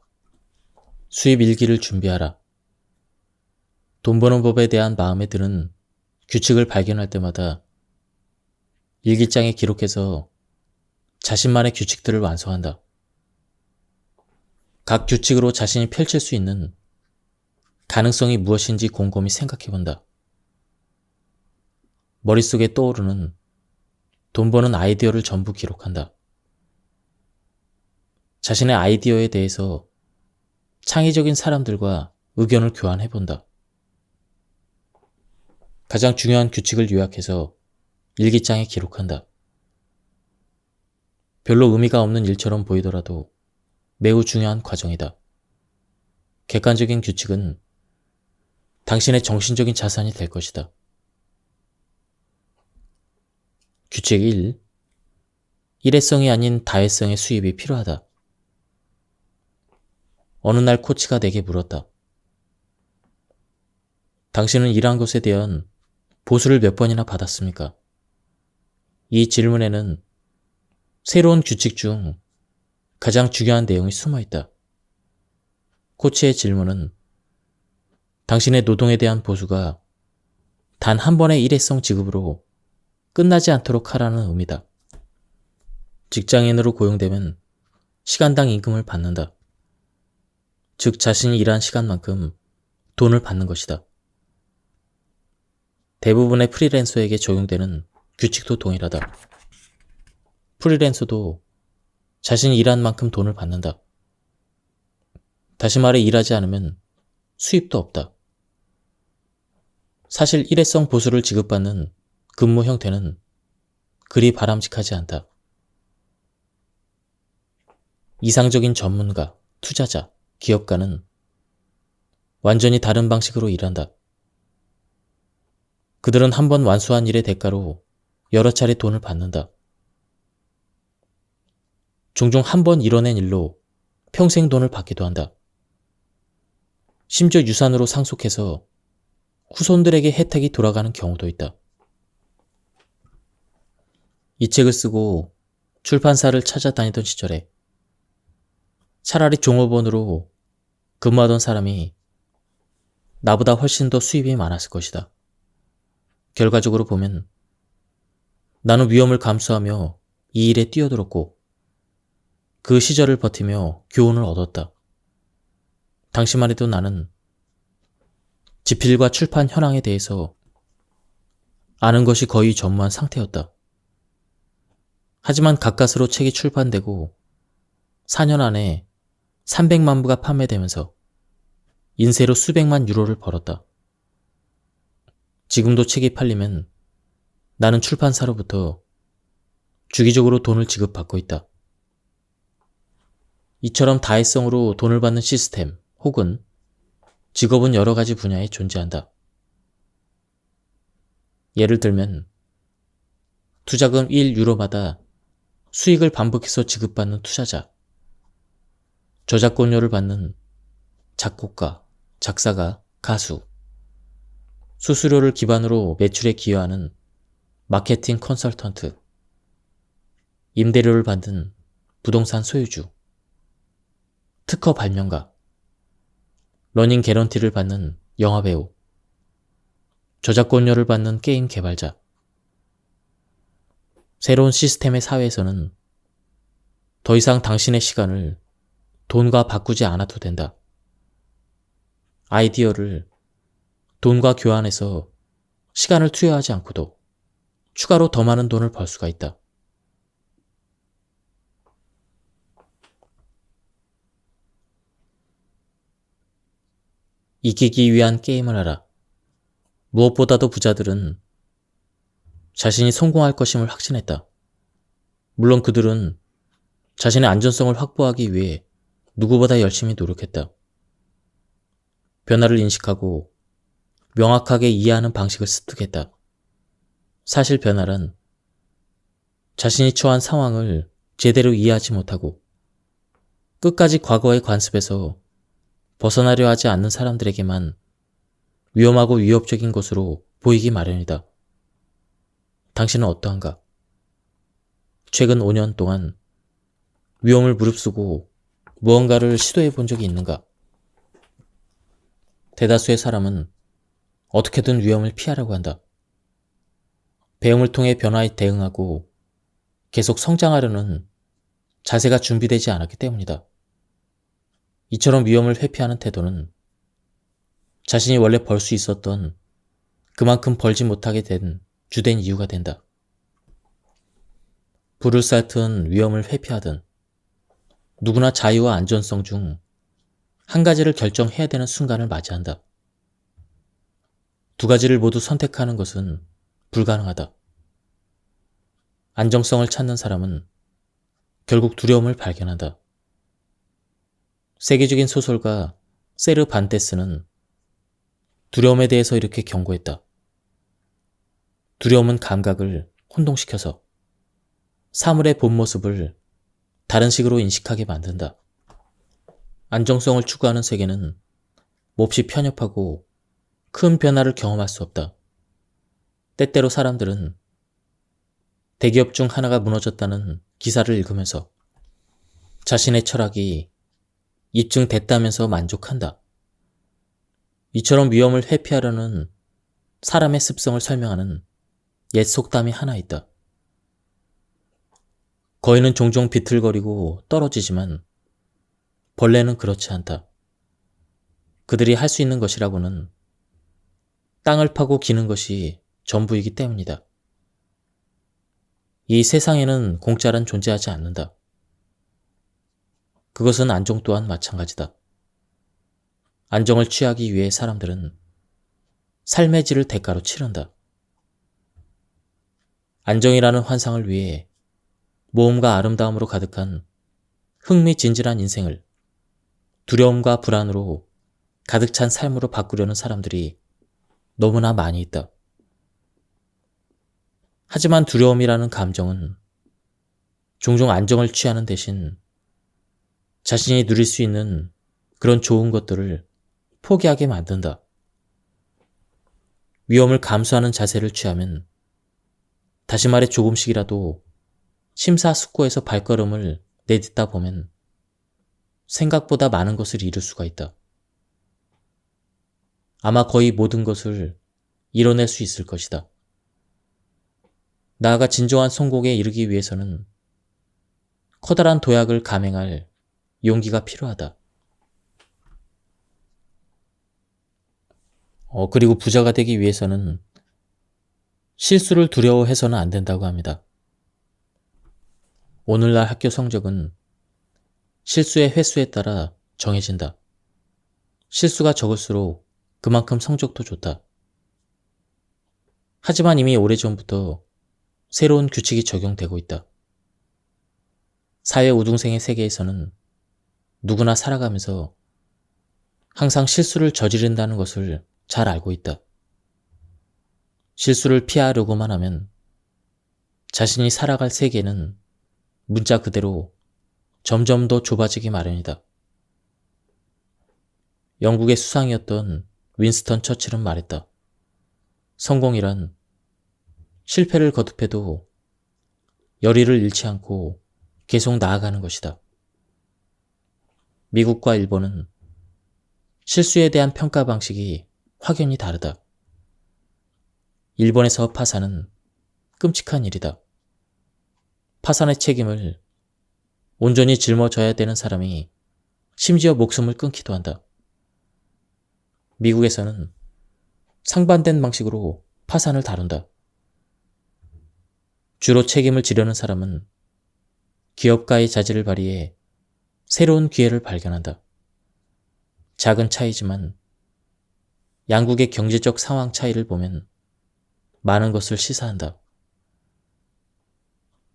수입 일기를 준비하라. 돈 버는 법에 대한 마음에 드는 규칙을 발견할 때마다 일기장에 기록해서 자신만의 규칙들을 완성한다. 각 규칙으로 자신이 펼칠 수 있는 가능성이 무엇인지 곰곰이 생각해본다. 머릿속에 떠오르는 돈 버는 아이디어를 전부 기록한다. 자신의 아이디어에 대해서 창의적인 사람들과 의견을 교환해본다. 가장 중요한 규칙을 요약해서 일기장에 기록한다. 별로 의미가 없는 일처럼 보이더라도 매우 중요한 과정이다. 객관적인 규칙은 당신의 정신적인 자산이 될 것이다. 규칙 1. 일회성이 아닌 다회성의 수입이 필요하다. 어느 날 코치가 내게 물었다. 당신은 일한 것에 대한 보수를 몇 번이나 받았습니까? 이 질문에는 새로운 규칙 중 가장 중요한 내용이 숨어 있다. 코치의 질문은 당신의 노동에 대한 보수가 단 한 번의 일회성 지급으로 끝나지 않도록 하라는 의미다. 직장인으로 고용되면 시간당 임금을 받는다. 즉 자신이 일한 시간만큼 돈을 받는 것이다. 대부분의 프리랜서에게 적용되는 규칙도 동일하다. 프리랜서도 자신이 일한 만큼 돈을 받는다. 다시 말해 일하지 않으면 수입도 없다. 사실 일회성 보수를 지급받는 근무 형태는 그리 바람직하지 않다. 이상적인 전문가, 투자자, 기업가는 완전히 다른 방식으로 일한다. 그들은 한 번 완수한 일의 대가로 여러 차례 돈을 받는다. 종종 한 번 이뤄낸 일로 평생 돈을 받기도 한다. 심지어 유산으로 상속해서 후손들에게 혜택이 돌아가는 경우도 있다. 이 책을 쓰고 출판사를 찾아다니던 시절에 차라리 종업원으로 근무하던 사람이 나보다 훨씬 더 수입이 많았을 것이다. 결과적으로 보면 나는 위험을 감수하며 이 일에 뛰어들었고 그 시절을 버티며 교훈을 얻었다. 당시만 해도 나는 집필과 출판 현황에 대해서 아는 것이 거의 전무한 상태였다. 하지만 가까스로 책이 출판되고 4년 안에 300만 부가 판매되면서 인쇄로 수백만 유로를 벌었다. 지금도 책이 팔리면 나는 출판사로부터 주기적으로 돈을 지급받고 있다. 이처럼 다회성으로 돈을 받는 시스템 혹은 직업은 여러 가지 분야에 존재한다. 예를 들면 투자금 1유로마다 수익을 반복해서 지급받는 투자자, 저작권료를 받는 작곡가, 작사가, 가수, 수수료를 기반으로 매출에 기여하는 마케팅 컨설턴트, 임대료를 받는 부동산 소유주, 특허 발명가, 러닝 개런티를 받는 영화배우, 저작권료를 받는 게임 개발자. 새로운 시스템의 사회에서는 더 이상 당신의 시간을 돈과 바꾸지 않아도 된다. 아이디어를 돈과 교환해서 시간을 투여하지 않고도 추가로 더 많은 돈을 벌 수가 있다. 이기기 위한 게임을 하라. 무엇보다도 부자들은 자신이 성공할 것임을 확신했다. 물론 그들은 자신의 안전성을 확보하기 위해 누구보다 열심히 노력했다. 변화를 인식하고 명확하게 이해하는 방식을 습득했다. 사실 변화란 자신이 처한 상황을 제대로 이해하지 못하고 끝까지 과거의 관습에서 벗어나려 하지 않는 사람들에게만 위험하고 위협적인 것으로 보이기 마련이다. 당신은 어떠한가? 최근 5년 동안 위험을 무릅쓰고 무언가를 시도해 본 적이 있는가? 대다수의 사람은 어떻게든 위험을 피하려고 한다. 배움을 통해 변화에 대응하고 계속 성장하려는 자세가 준비되지 않았기 때문이다. 이처럼 위험을 회피하는 태도는 자신이 원래 벌 수 있었던 그만큼 벌지 못하게 된 주된 이유가 된다. 불을 쌓든 위험을 회피하든 누구나 자유와 안전성 중 한 가지를 결정해야 되는 순간을 맞이한다. 두 가지를 모두 선택하는 것은 불가능하다. 안정성을 찾는 사람은 결국 두려움을 발견한다. 세계적인 소설가 세르반테스는 두려움에 대해서 이렇게 경고했다. 두려움은 감각을 혼동시켜서 사물의 본 모습을 다른 식으로 인식하게 만든다. 안정성을 추구하는 세계는 몹시 편협하고 큰 변화를 경험할 수 없다. 때때로 사람들은 대기업 중 하나가 무너졌다는 기사를 읽으면서 자신의 철학이 입증됐다면서 만족한다. 이처럼 위험을 회피하려는 사람의 습성을 설명하는 옛 속담이 하나 있다. 거인은 종종 비틀거리고 떨어지지만 벌레는 그렇지 않다. 그들이 할 수 있는 것이라고는 땅을 파고 기는 것이 전부이기 때문이다. 이 세상에는 공짜란 존재하지 않는다. 그것은 안정 또한 마찬가지다. 안정을 취하기 위해 사람들은 삶의 질을 대가로 치른다. 안정이라는 환상을 위해 모험과 아름다움으로 가득한 흥미진진한 인생을 두려움과 불안으로 가득 찬 삶으로 바꾸려는 사람들이 너무나 많이 있다. 하지만 두려움이라는 감정은 종종 안정을 취하는 대신 자신이 누릴 수 있는 그런 좋은 것들을 포기하게 만든다. 위험을 감수하는 자세를 취하면 다시 말해 조금씩이라도 심사숙고해서 발걸음을 내딛다 보면 생각보다 많은 것을 이룰 수가 있다. 아마 거의 모든 것을 이뤄낼 수 있을 것이다. 나아가 진정한 성공에 이르기 위해서는 커다란 도약을 감행할 용기가 필요하다. 그리고 부자가 되기 위해서는 실수를 두려워해서는 안 된다고 합니다. 오늘날 학교 성적은 실수의 횟수에 따라 정해진다. 실수가 적을수록 그만큼 성적도 좋다. 하지만 이미 오래전부터 새로운 규칙이 적용되고 있다. 사회 우등생의 세계에서는 누구나 살아가면서 항상 실수를 저지른다는 것을 잘 알고 있다. 실수를 피하려고만 하면 자신이 살아갈 세계는 문자 그대로 점점 더 좁아지기 마련이다. 영국의 수상이었던 윈스턴 처칠은 말했다. 성공이란 실패를 거듭해도 열의를 잃지 않고 계속 나아가는 것이다. 미국과 일본은 실수에 대한 평가 방식이 확연히 다르다. 일본에서 파산은 끔찍한 일이다. 파산의 책임을 온전히 짊어져야 되는 사람이 심지어 목숨을 끊기도 한다. 미국에서는 상반된 방식으로 파산을 다룬다. 주로 책임을 지려는 사람은 기업가의 자질을 발휘해 새로운 기회를 발견한다. 작은 차이지만 양국의 경제적 상황 차이를 보면 많은 것을 시사한다.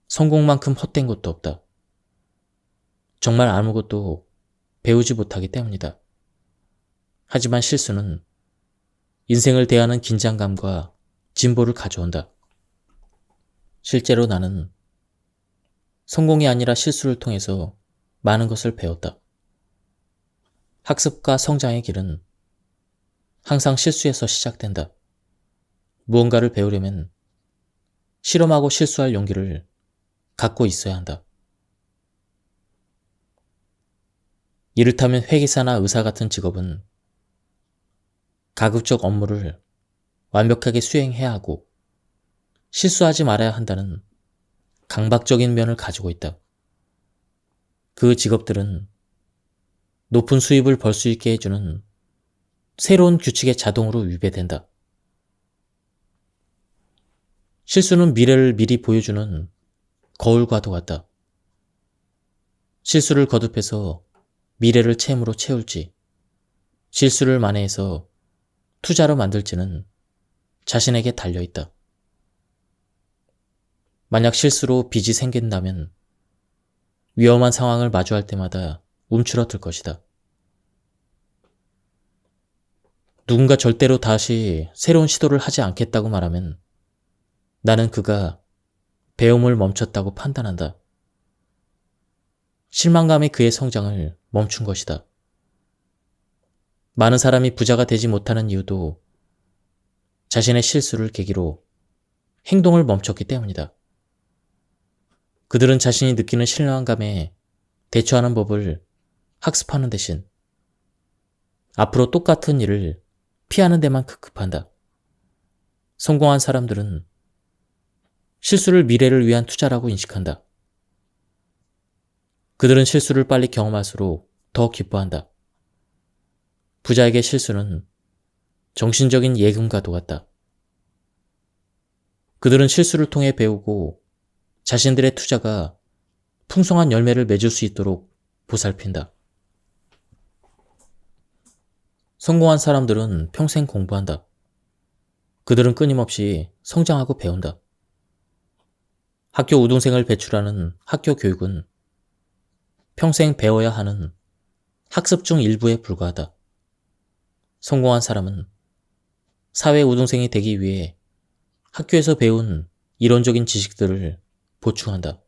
성공만큼 헛된 것도 없다. 정말 아무것도 배우지 못하기 때문이다. 하지만 실수는 인생을 대하는 긴장감과 진보를 가져온다. 실제로 나는 성공이 아니라 실수를 통해서 많은 것을 배웠다. 학습과 성장의 길은 항상 실수에서 시작된다. 무언가를 배우려면 실험하고 실수할 용기를 갖고 있어야 한다. 이를테면 회계사나 의사 같은 직업은 가급적 업무를 완벽하게 수행해야 하고 실수하지 말아야 한다는 강박적인 면을 가지고 있다. 그 직업들은 높은 수입을 벌 수 있게 해주는 새로운 규칙에 자동으로 위배된다. 실수는 미래를 미리 보여주는 거울과도 같다. 실수를 거듭해서 미래를 채무로 채울지, 실수를 만회해서 투자로 만들지는 자신에게 달려있다. 만약 실수로 빚이 생긴다면 위험한 상황을 마주할 때마다 움츠러들 것이다. 누군가 절대로 다시 새로운 시도를 하지 않겠다고 말하면 나는 그가 배움을 멈췄다고 판단한다. 실망감이 그의 성장을 멈춘 것이다. 많은 사람이 부자가 되지 못하는 이유도 자신의 실수를 계기로 행동을 멈췄기 때문이다. 그들은 자신이 느끼는 실망감에 대처하는 법을 학습하는 대신 앞으로 똑같은 일을 피하는 데만 급급한다. 성공한 사람들은 실수를 미래를 위한 투자라고 인식한다. 그들은 실수를 빨리 경험할수록 더 기뻐한다. 부자에게 실수는 정신적인 예금과도 같다. 그들은 실수를 통해 배우고 자신들의 투자가 풍성한 열매를 맺을 수 있도록 보살핀다. 성공한 사람들은 평생 공부한다. 그들은 끊임없이 성장하고 배운다. 학교 우등생을 배출하는 학교 교육은 평생 배워야 하는 학습 중 일부에 불과하다. 성공한 사람은 사회 우등생이 되기 위해 학교에서 배운 이론적인 지식들을 보충한다.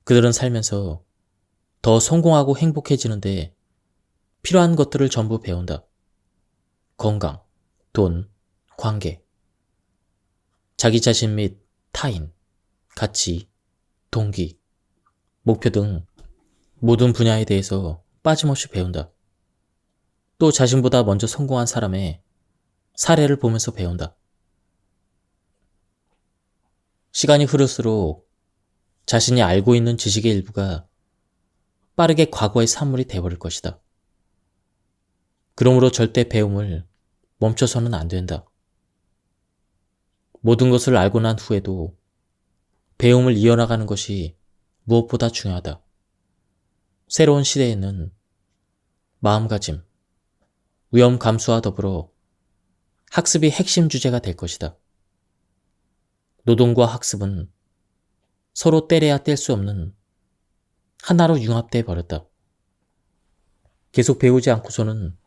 그들은 살면서 더 성공하고 행복해지는데 필요한 것들을 전부 배운다. 건강, 돈, 관계, 자기 자신 및 타인, 가치, 동기, 목표 등 모든 분야에 대해서 빠짐없이 배운다. 또 자신보다 먼저 성공한 사람의 사례를 보면서 배운다. 시간이 흐를수록 자신이 알고 있는 지식의 일부가 빠르게 과거의 산물이 되어버릴 것이다. 그러므로 절대 배움을 멈춰서는 안 된다. 모든 것을 알고 난 후에도 배움을 이어나가는 것이 무엇보다 중요하다. 새로운 시대에는 마음가짐, 위험 감수와 더불어 학습이 핵심 주제가 될 것이다. 노동과 학습은 서로 떼려야 뗄 수 없는 하나로 융합돼 버렸다. 계속 배우지 않고서는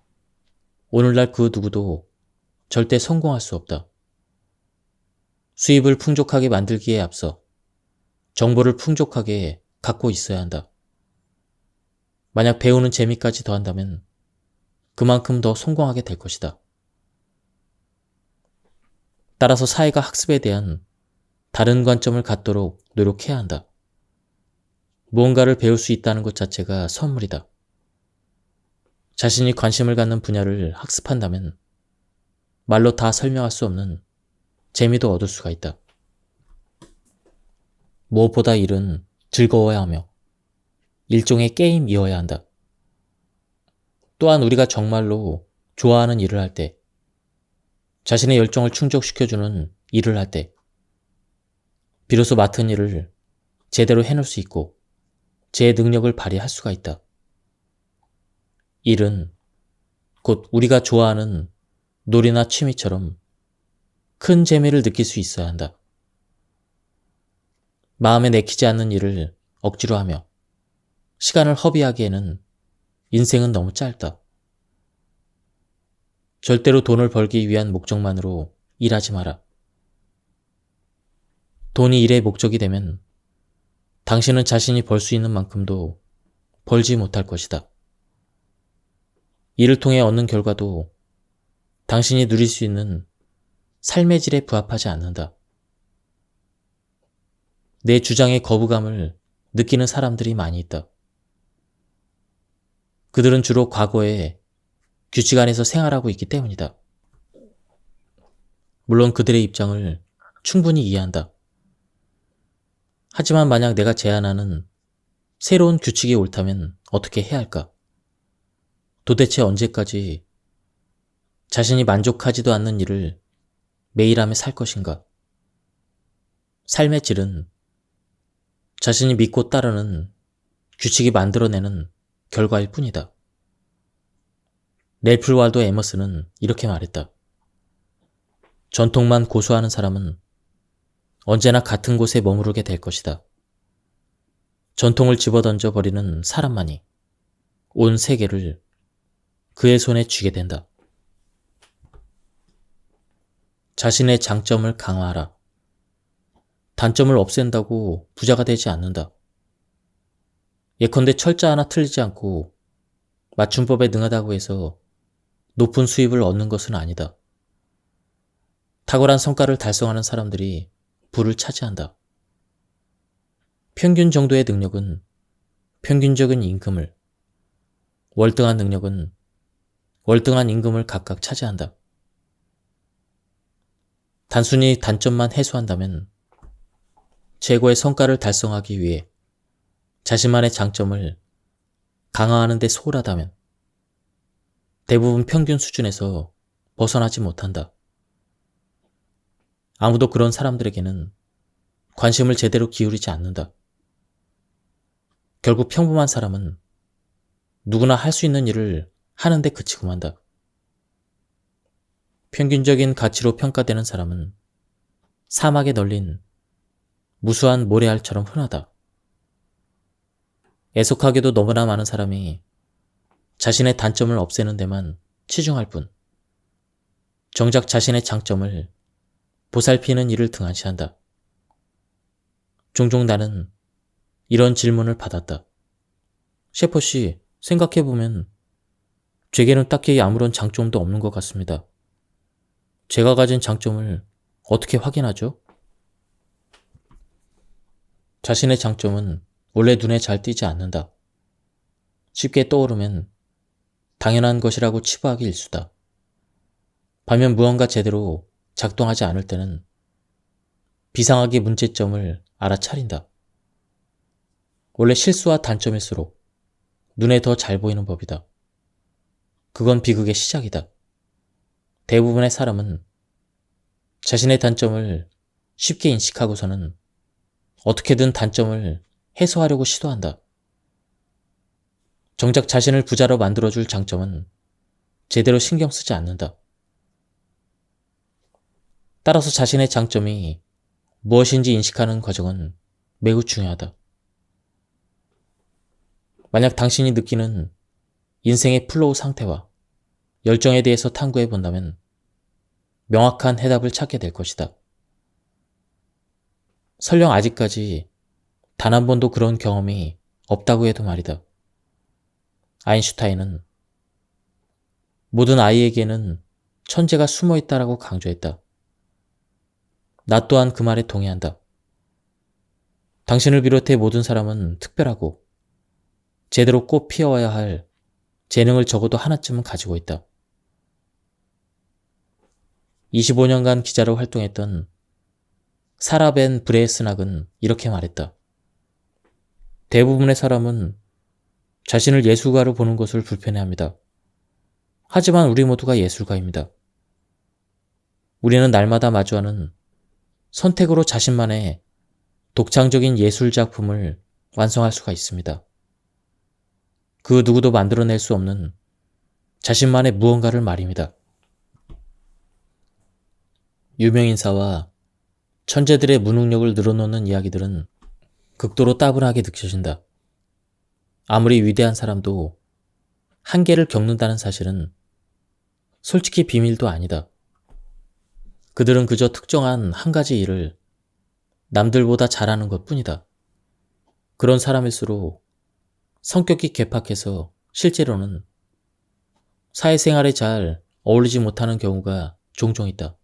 오늘날 그 누구도 절대 성공할 수 없다. 수입을 풍족하게 만들기에 앞서 정보를 풍족하게 갖고 있어야 한다. 만약 배우는 재미까지 더한다면 그만큼 더 성공하게 될 것이다. 따라서 사회가 학습에 대한 다른 관점을 갖도록 노력해야 한다. 무언가를 배울 수 있다는 것 자체가 선물이다. 자신이 관심을 갖는 분야를 학습한다면 말로 다 설명할 수 없는 재미도 얻을 수가 있다. 무엇보다 일은 즐거워야 하며 일종의 게임이어야 한다. 또한 우리가 정말로 좋아하는 일을 할 때, 자신의 열정을 충족시켜주는 일을 할 때, 비로소 맡은 일을 제대로 해낼 수 있고 제 능력을 발휘할 수가 있다. 일은 곧 우리가 좋아하는 놀이나 취미처럼 큰 재미를 느낄 수 있어야 한다. 마음에 내키지 않는 일을 억지로 하며 시간을 허비하기에는 인생은 너무 짧다. 절대로 돈을 벌기 위한 목적만으로 일하지 마라. 돈이 일의 목적이 되면 당신은 자신이 벌 수 있는 만큼도 벌지 못할 것이다. 이를 통해 얻는 결과도 당신이 누릴 수 있는 삶의 질에 부합하지 않는다. 내 주장에 거부감을 느끼는 사람들이 많이 있다. 그들은 주로 과거에 규칙 안에서 생활하고 있기 때문이다. 물론 그들의 입장을 충분히 이해한다. 하지만 만약 내가 제안하는 새로운 규칙이 옳다면 어떻게 해야 할까? 도대체 언제까지 자신이 만족하지도 않는 일을 매일 하며 살 것인가? 삶의 질은 자신이 믿고 따르는 규칙이 만들어내는 결과일 뿐이다. 랠프 월도 에머슨은 이렇게 말했다. 전통만 고수하는 사람은 언제나 같은 곳에 머무르게 될 것이다. 전통을 집어던져 버리는 사람만이 온 세계를 그의 손에 쥐게 된다. 자신의 장점을 강화하라. 단점을 없앤다고 부자가 되지 않는다. 예컨대 철자 하나 틀리지 않고 맞춤법에 능하다고 해서 높은 수입을 얻는 것은 아니다. 탁월한 성과를 달성하는 사람들이 부를 차지한다. 평균 정도의 능력은 평균적인 임금을, 월등한 능력은 월등한 임금을 각각 차지한다. 단순히 단점만 해소한다면 최고의 성과를 달성하기 위해 자신만의 장점을 강화하는 데 소홀하다면 대부분 평균 수준에서 벗어나지 못한다. 아무도 그런 사람들에게는 관심을 제대로 기울이지 않는다. 결국 평범한 사람은 누구나 할 수 있는 일을 하는데 그치고 만다. 평균적인 가치로 평가되는 사람은 사막에 널린 무수한 모래알처럼 흔하다. 애석하게도 너무나 많은 사람이 자신의 단점을 없애는 데만 치중할 뿐, 정작 자신의 장점을 보살피는 일을 등한시한다. 종종 나는 이런 질문을 받았다. 셰퍼씨, 생각해보면 제게는 딱히 아무런 장점도 없는 것 같습니다. 제가 가진 장점을 어떻게 확인하죠? 자신의 장점은 원래 눈에 잘 띄지 않는다. 쉽게 떠오르면 당연한 것이라고 치부하기 일쑤다. 반면 무언가 제대로 작동하지 않을 때는 비상하게 문제점을 알아차린다. 원래 실수와 단점일수록 눈에 더 잘 보이는 법이다. 그건 비극의 시작이다. 대부분의 사람은 자신의 단점을 쉽게 인식하고서는 어떻게든 단점을 해소하려고 시도한다. 정작 자신을 부자로 만들어줄 장점은 제대로 신경 쓰지 않는다. 따라서 자신의 장점이 무엇인지 인식하는 과정은 매우 중요하다. 만약 당신이 느끼는 인생의 플로우 상태와 열정에 대해서 탐구해 본다면 명확한 해답을 찾게 될 것이다. 설령 아직까지 단 한 번도 그런 경험이 없다고 해도 말이다. 아인슈타인은 모든 아이에게는 천재가 숨어 있다라고 강조했다. 나 또한 그 말에 동의한다. 당신을 비롯해 모든 사람은 특별하고 제대로 꽃 피워야 할 재능을 적어도 하나쯤은 가지고 있다. 25년간 기자로 활동했던 사라 벤 브레스낙은 이렇게 말했다. 대부분의 사람은 자신을 예술가로 보는 것을 불편해합니다. 하지만 우리 모두가 예술가입니다. 우리는 날마다 마주하는 선택으로 자신만의 독창적인 예술 작품을 완성할 수가 있습니다. 그 누구도 만들어낼 수 없는 자신만의 무언가를 말입니다. 유명인사와 천재들의 무능력을 늘어놓는 이야기들은 극도로 따분하게 느껴진다. 아무리 위대한 사람도 한계를 겪는다는 사실은 솔직히 비밀도 아니다. 그들은 그저 특정한 한 가지 일을 남들보다 잘하는 것 뿐이다. 그런 사람일수록 성격이 괴팍해서 실제로는 사회생활에 잘 어울리지 못하는 경우가 종종 있다.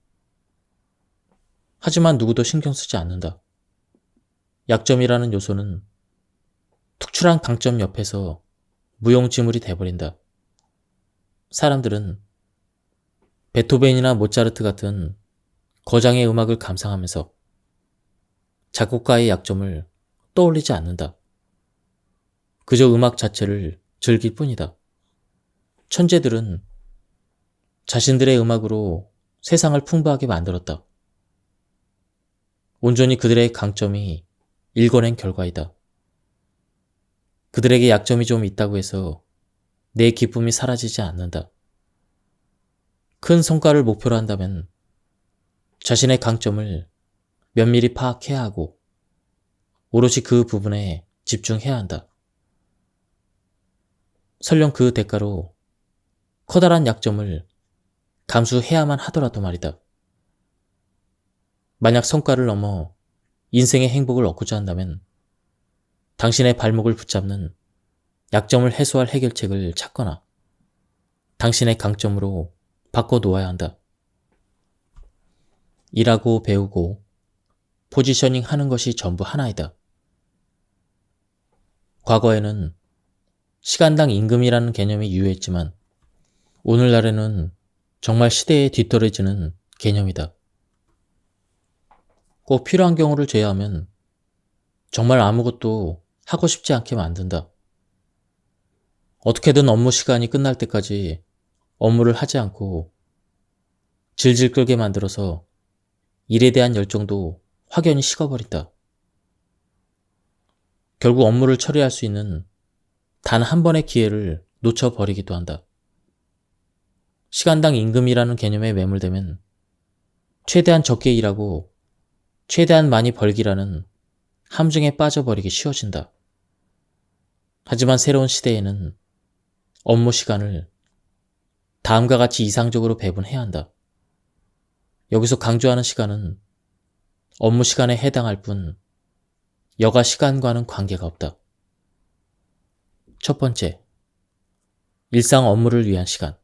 하지만 누구도 신경 쓰지 않는다. 약점이라는 요소는 특출한 강점 옆에서 무용지물이 돼버린다. 사람들은 베토벤이나 모차르트 같은 거장의 음악을 감상하면서 작곡가의 약점을 떠올리지 않는다. 그저 음악 자체를 즐길 뿐이다. 천재들은 자신들의 음악으로 세상을 풍부하게 만들었다. 온전히 그들의 강점이 일궈낸 결과이다. 그들에게 약점이 좀 있다고 해서 내 기쁨이 사라지지 않는다. 큰 성과를 목표로 한다면 자신의 강점을 면밀히 파악해야 하고 오롯이 그 부분에 집중해야 한다. 설령 그 대가로 커다란 약점을 감수해야만 하더라도 말이다. 만약 성과를 넘어 인생의 행복을 얻고자 한다면 당신의 발목을 붙잡는 약점을 해소할 해결책을 찾거나 당신의 강점으로 바꿔놓아야 한다. 일하고 배우고 포지셔닝 하는 것이 전부 하나이다. 과거에는 시간당 임금이라는 개념이 유효했지만 오늘날에는 정말 시대에 뒤떨어지는 개념이다. 꼭 필요한 경우를 제외하면 정말 아무것도 하고 싶지 않게 만든다. 어떻게든 업무 시간이 끝날 때까지 업무를 하지 않고 질질 끌게 만들어서 일에 대한 열정도 확연히 식어버린다. 결국 업무를 처리할 수 있는 단 한 번의 기회를 놓쳐버리기도 한다. 시간당 임금이라는 개념에 매몰되면 최대한 적게 일하고 최대한 많이 벌기라는 함정에 빠져버리기 쉬워진다. 하지만 새로운 시대에는 업무 시간을 다음과 같이 이상적으로 배분해야 한다. 여기서 강조하는 시간은 업무 시간에 해당할 뿐 여가 시간과는 관계가 없다. 첫 번째, 일상 업무를 위한 시간.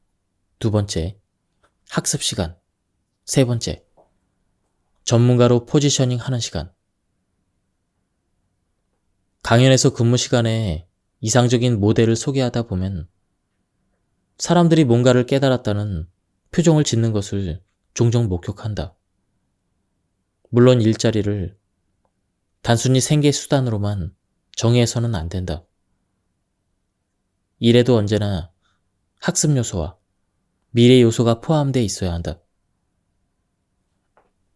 두 번째, 학습 시간. 세 번째, 전문가로 포지셔닝 하는 시간. 강연에서 근무 시간에 이상적인 모델을 소개하다 보면 사람들이 뭔가를 깨달았다는 표정을 짓는 것을 종종 목격한다. 물론 일자리를 단순히 생계 수단으로만 정의해서는 안 된다. 일에도 언제나 학습 요소와 미래 요소가 포함되어 있어야 한다.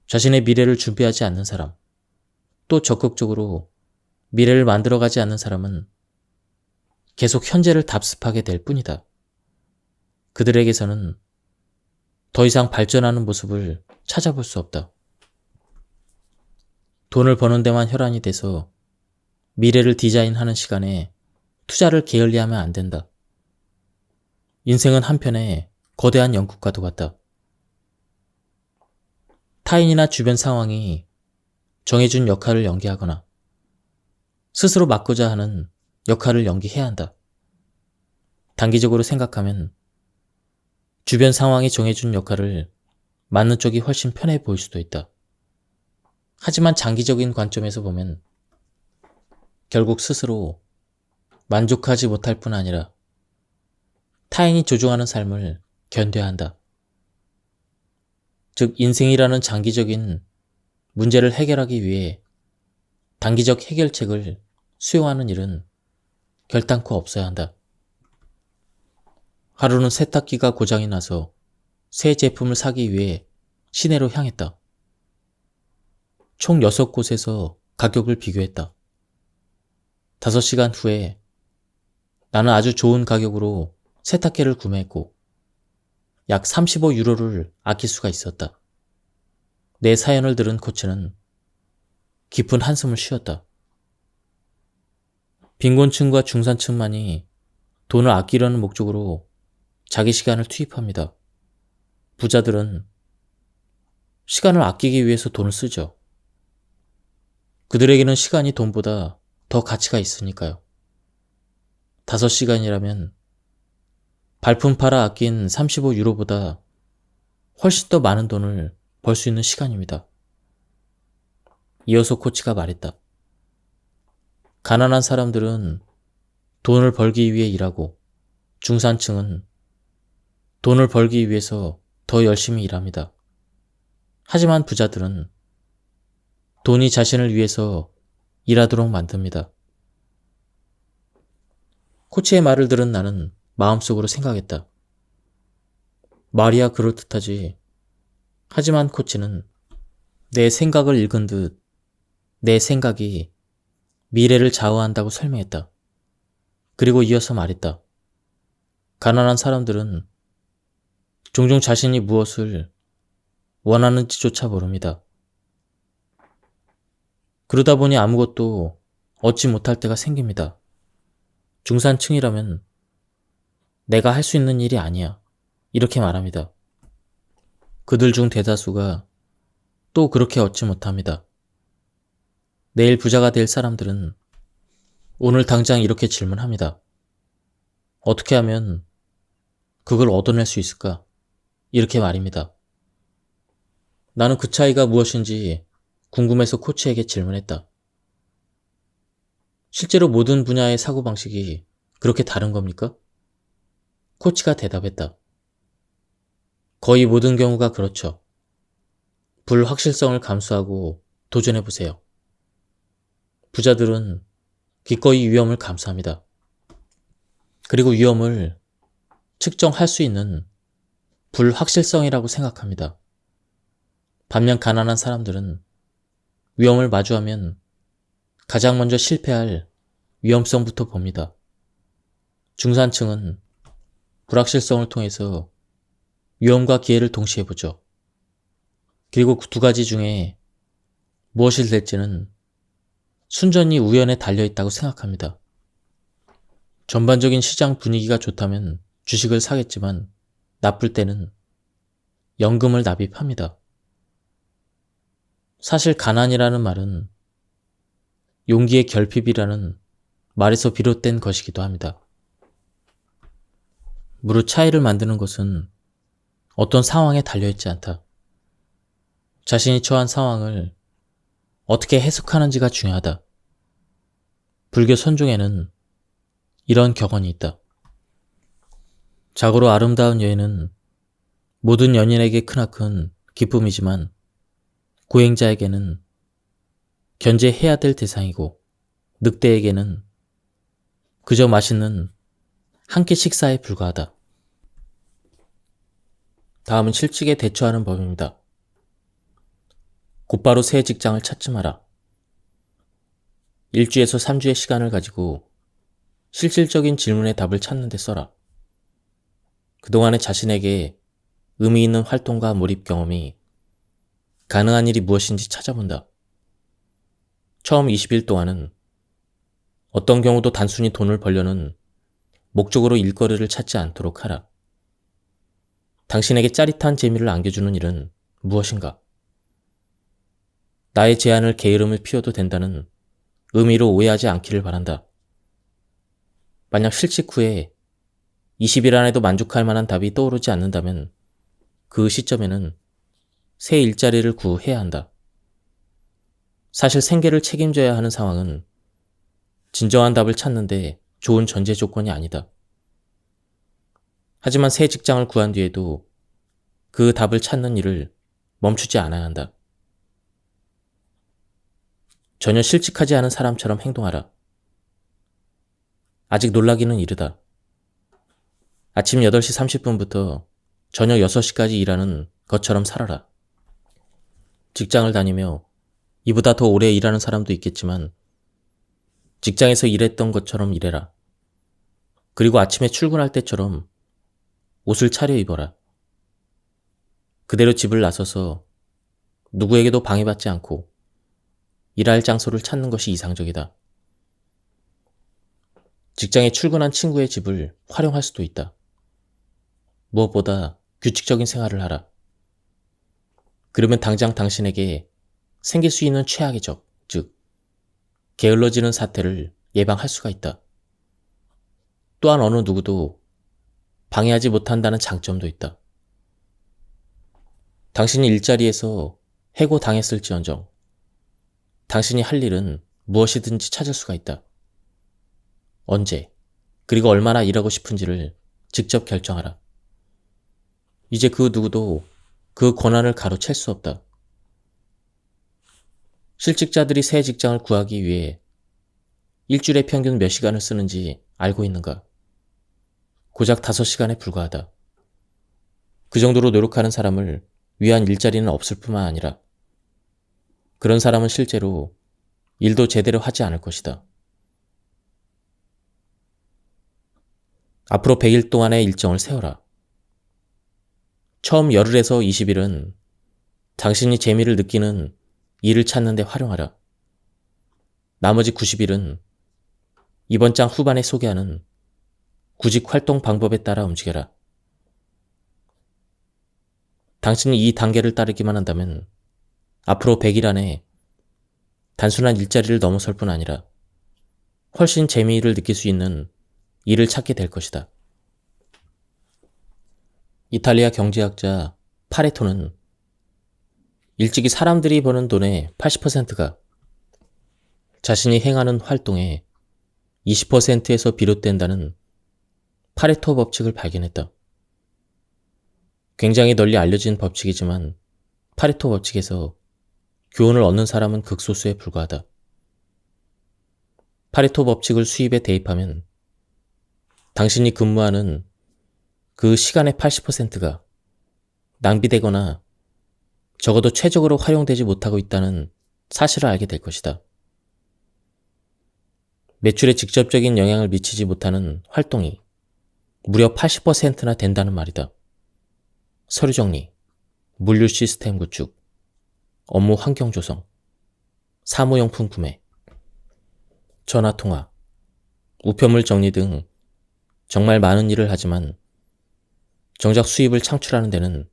자신의 미래를 준비하지 않는 사람, 또 적극적으로 미래를 만들어가지 않는 사람은 계속 현재를 답습하게 될 뿐이다. 그들에게서는 더 이상 발전하는 모습을 찾아볼 수 없다. 돈을 버는 데만 혈안이 돼서 미래를 디자인하는 시간에 투자를 게을리하면 안 된다. 인생은 한편의 거대한 연극과도 같다. 타인이나 주변 상황이 정해준 역할을 연기하거나 스스로 맡고자 하는 역할을 연기해야 한다. 단기적으로 생각하면 주변 상황이 정해준 역할을 맡는 쪽이 훨씬 편해 보일 수도 있다. 하지만 장기적인 관점에서 보면 결국 스스로 만족하지 못할 뿐 아니라 타인이 조종하는 삶을 견뎌야 한다. 즉, 인생이라는 장기적인 문제를 해결하기 위해 단기적 해결책을 수용하는 일은 결단코 없어야 한다. 하루는 세탁기가 고장이 나서 새 제품을 사기 위해 시내로 향했다. 총 6곳에서 가격을 비교했다. 5시간 후에 나는 아주 좋은 가격으로 세탁기를 구매했고 약 35유로를 아낄 수가 있었다. 내 사연을 들은 코치는 깊은 한숨을 쉬었다. 빈곤층과 중산층만이 돈을 아끼려는 목적으로 자기 시간을 투입합니다. 부자들은 시간을 아끼기 위해서 돈을 쓰죠. 그들에게는 시간이 돈보다 더 가치가 있으니까요. 5시간이라면 발품 팔아 아낀 35유로보다 훨씬 더 많은 돈을 벌 수 있는 시간입니다. 이어서 코치가 말했다. 가난한 사람들은 돈을 벌기 위해 일하고 중산층은 돈을 벌기 위해서 더 열심히 일합니다. 하지만 부자들은 돈이 자신을 위해서 일하도록 만듭니다. 코치의 말을 들은 나는 마음속으로 생각했다. 말이야 그럴듯하지. 하지만 코치는 내 생각을 읽은 듯 내 생각이 미래를 좌우한다고 설명했다. 그리고 이어서 말했다. 가난한 사람들은 종종 자신이 무엇을 원하는지조차 모릅니다. 그러다 보니 아무것도 얻지 못할 때가 생깁니다. 중산층이라면 내가 할 수 있는 일이 아니야. 이렇게 말합니다. 그들 중 대다수가 또 그렇게 얻지 못합니다. 내일 부자가 될 사람들은 오늘 당장 이렇게 질문합니다. 어떻게 하면 그걸 얻어낼 수 있을까? 이렇게 말입니다. 나는 그 차이가 무엇인지 궁금해서 코치에게 질문했다. 실제로 모든 분야의 사고방식이 그렇게 다른 겁니까? 코치가 대답했다. 거의 모든 경우가 그렇죠. 불확실성을 감수하고 도전해보세요. 부자들은 기꺼이 위험을 감수합니다. 그리고 위험을 측정할 수 있는 불확실성이라고 생각합니다. 반면 가난한 사람들은 위험을 마주하면 가장 먼저 실패할 위험성부터 봅니다. 중산층은 불확실성을 통해서 위험과 기회를 동시에 보죠. 그리고 그 두 가지 중에 무엇이 될지는 순전히 우연에 달려있다고 생각합니다. 전반적인 시장 분위기가 좋다면 주식을 사겠지만 나쁠 때는 연금을 납입합니다. 사실 가난이라는 말은 용기의 결핍이라는 말에서 비롯된 것이기도 합니다. 무릇 차이를 만드는 것은 어떤 상황에 달려있지 않다. 자신이 처한 상황을 어떻게 해석하는지가 중요하다. 불교 선종에는 이런 격언이 있다. 자고로 아름다운 여인은 모든 연인에게 크나큰 기쁨이지만 고행자에게는 견제해야 될 대상이고 늑대에게는 그저 맛있는 한 끼 식사에 불과하다. 다음은 실직에 대처하는 법입니다. 곧바로 새 직장을 찾지 마라. 1주에서 3주의 시간을 가지고 실질적인 질문의 답을 찾는 데 써라. 그동안의 자신에게 의미 있는 활동과 몰입 경험이 가능한 일이 무엇인지 찾아본다. 처음 20일 동안은 어떤 경우도 단순히 돈을 벌려는 목적으로 일거리를 찾지 않도록 하라. 당신에게 짜릿한 재미를 안겨주는 일은 무엇인가? 나의 제안을 게으름을 피워도 된다는 의미로 오해하지 않기를 바란다. 만약 실직 후에 20일 안에도 만족할 만한 답이 떠오르지 않는다면 그 시점에는 새 일자리를 구해야 한다. 사실 생계를 책임져야 하는 상황은 진정한 답을 찾는데 좋은 전제 조건이 아니다. 하지만 새 직장을 구한 뒤에도 그 답을 찾는 일을 멈추지 않아야 한다. 전혀 실직하지 않은 사람처럼 행동하라. 아직 놀라기는 이르다. 아침 8시 30분부터 저녁 6시까지 일하는 것처럼 살아라. 직장을 다니며 이보다 더 오래 일하는 사람도 있겠지만 직장에서 일했던 것처럼 일해라. 그리고 아침에 출근할 때처럼 옷을 차려입어라. 그대로 집을 나서서 누구에게도 방해받지 않고 일할 장소를 찾는 것이 이상적이다. 직장에 출근한 친구의 집을 활용할 수도 있다. 무엇보다 규칙적인 생활을 하라. 그러면 당장 당신에게 생길 수 있는 최악의 적, 즉 게을러지는 사태를 예방할 수가 있다. 또한 어느 누구도 방해하지 못한다는 장점도 있다. 당신이 일자리에서 해고당했을지언정 당신이 할 일은 무엇이든지 찾을 수가 있다. 언제, 그리고 얼마나 일하고 싶은지를 직접 결정하라. 이제 그 누구도 그 권한을 가로챌 수 없다. 실직자들이 새 직장을 구하기 위해 일주일에 평균 몇 시간을 쓰는지 알고 있는가? 고작 5시간에 불과하다. 그 정도로 노력하는 사람을 위한 일자리는 없을 뿐만 아니라 그런 사람은 실제로 일도 제대로 하지 않을 것이다. 앞으로 100일 동안의 일정을 세워라. 처음 열흘에서 20일은 당신이 재미를 느끼는 일을 찾는 데 활용하라. 나머지 90일은 이번 장 후반에 소개하는 구직 활동 방법에 따라 움직여라. 당신이 이 단계를 따르기만 한다면 앞으로 100일 안에 단순한 일자리를 넘어설 뿐 아니라 훨씬 재미를 느낄 수 있는 일을 찾게 될 것이다. 이탈리아 경제학자 파레토는 일찍이 사람들이 버는 돈의 80%가 자신이 행하는 활동의 20%에서 비롯된다는 파레토 법칙을 발견했다. 굉장히 널리 알려진 법칙이지만 파레토 법칙에서 교훈을 얻는 사람은 극소수에 불과하다. 파레토 법칙을 수입에 대입하면 당신이 근무하는 그 시간의 80%가 낭비되거나 적어도 최적으로 활용되지 못하고 있다는 사실을 알게 될 것이다. 매출에 직접적인 영향을 미치지 못하는 활동이 무려 80%나 된다는 말이다. 서류 정리, 물류 시스템 구축, 업무 환경 조성, 사무용품 구매, 전화 통화, 우편물 정리 등 정말 많은 일을 하지만 정작 수입을 창출하는 데는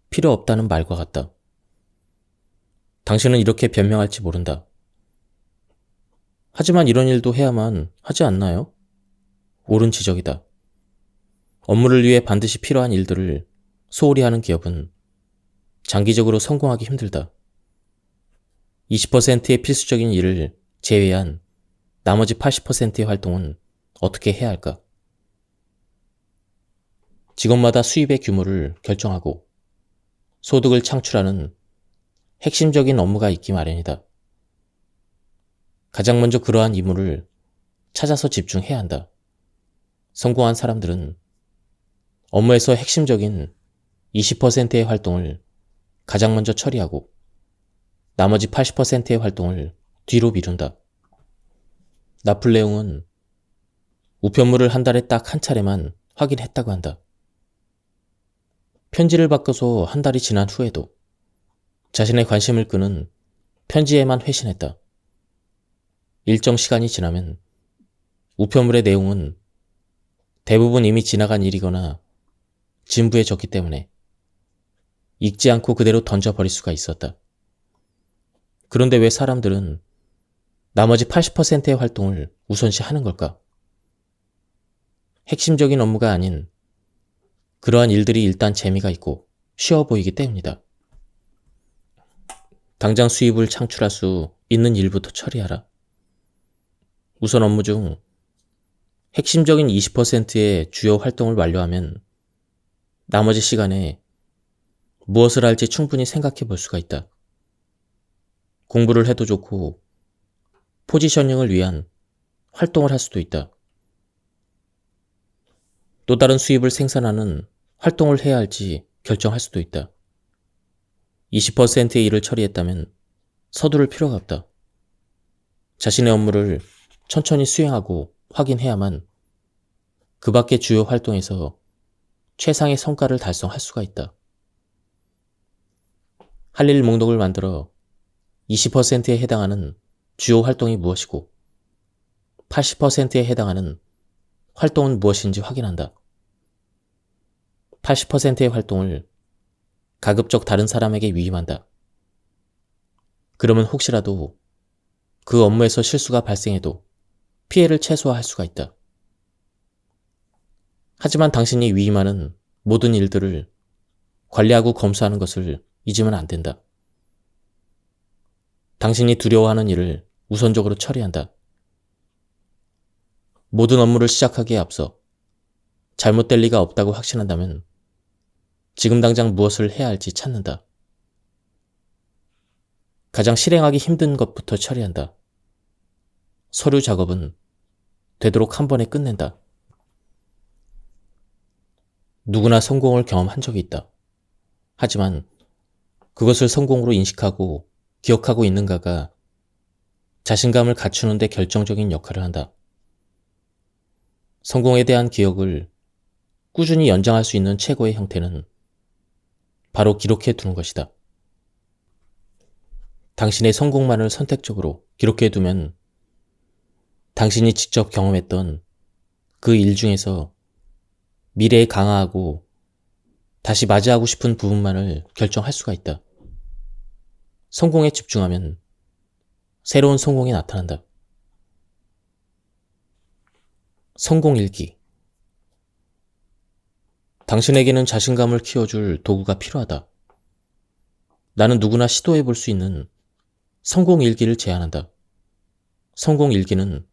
필요 없다는 말과 같다. 당신은 이렇게 변명할지 모른다. 하지만 이런 일도 해야만 하지 않나요? 옳은 지적이다. 업무를 위해 반드시 필요한 일들을 소홀히 하는 기업은 장기적으로 성공하기 힘들다. 20%의 필수적인 일을 제외한 나머지 80%의 활동은 어떻게 해야 할까? 직원마다 수입의 규모를 결정하고 소득을 창출하는 핵심적인 업무가 있기 마련이다. 가장 먼저 그러한 임무를 찾아서 집중해야 한다. 성공한 사람들은 업무에서 핵심적인 20%의 활동을 가장 먼저 처리하고 나머지 80%의 활동을 뒤로 미룬다. 나폴레옹은 우편물을 한 달에 딱 한 차례만 확인했다고 한다. 편지를 바꿔서 한 달이 지난 후에도 자신의 관심을 끄는 편지에만 회신했다. 일정 시간이 지나면 우편물의 내용은 대부분 이미 지나간 일이거나 진부해졌기 때문에 읽지 않고 그대로 던져버릴 수가 있었다. 그런데 왜 사람들은 나머지 80%의 활동을 우선시 하는 걸까? 핵심적인 업무가 아닌 그러한 일들이 일단 재미가 있고 쉬워 보이기 때문이다. 당장 수입을 창출할 수 있는 일부터 처리하라. 우선 업무 중 핵심적인 20%의 주요 활동을 완료하면 나머지 시간에 무엇을 할지 충분히 생각해 볼 수가 있다. 공부를 해도 좋고 포지셔닝을 위한 활동을 할 수도 있다. 또 다른 수입을 생산하는 활동을 해야 할지 결정할 수도 있다. 20%의 일을 처리했다면 서두를 필요가 없다. 자신의 업무를 천천히 수행하고 확인해야만 그 밖의 주요 활동에서 최상의 성과를 달성할 수가 있다. 할 일 목록을 만들어 20%에 해당하는 주요 활동이 무엇이고 80%에 해당하는 활동은 무엇인지 확인한다. 80%의 활동을 가급적 다른 사람에게 위임한다. 그러면 혹시라도 그 업무에서 실수가 발생해도 피해를 최소화할 수가 있다. 하지만 당신이 위임하는 모든 일들을 관리하고 검수하는 것을 잊으면 안 된다. 당신이 두려워하는 일을 우선적으로 처리한다. 모든 업무를 시작하기에 앞서 잘못될 리가 없다고 확신한다면 지금 당장 무엇을 해야 할지 찾는다. 가장 실행하기 힘든 것부터 처리한다. 서류 작업은 되도록 한 번에 끝낸다. 누구나 성공을 경험한 적이 있다. 하지만 그것을 성공으로 인식하고 기억하고 있는가가 자신감을 갖추는 데 결정적인 역할을 한다. 성공에 대한 기억을 꾸준히 연장할 수 있는 최고의 형태는 바로 기록해 두는 것이다. 당신의 성공만을 선택적으로 기록해 두면 당신이 직접 경험했던 그 일 중에서 미래에 강화하고 다시 맞이하고 싶은 부분만을 결정할 수가 있다. 성공에 집중하면 새로운 성공이 나타난다. 성공일기. 당신에게는 자신감을 키워줄 도구가 필요하다. 나는 누구나 시도해 볼 수 있는 성공일기를 제안한다. 성공일기는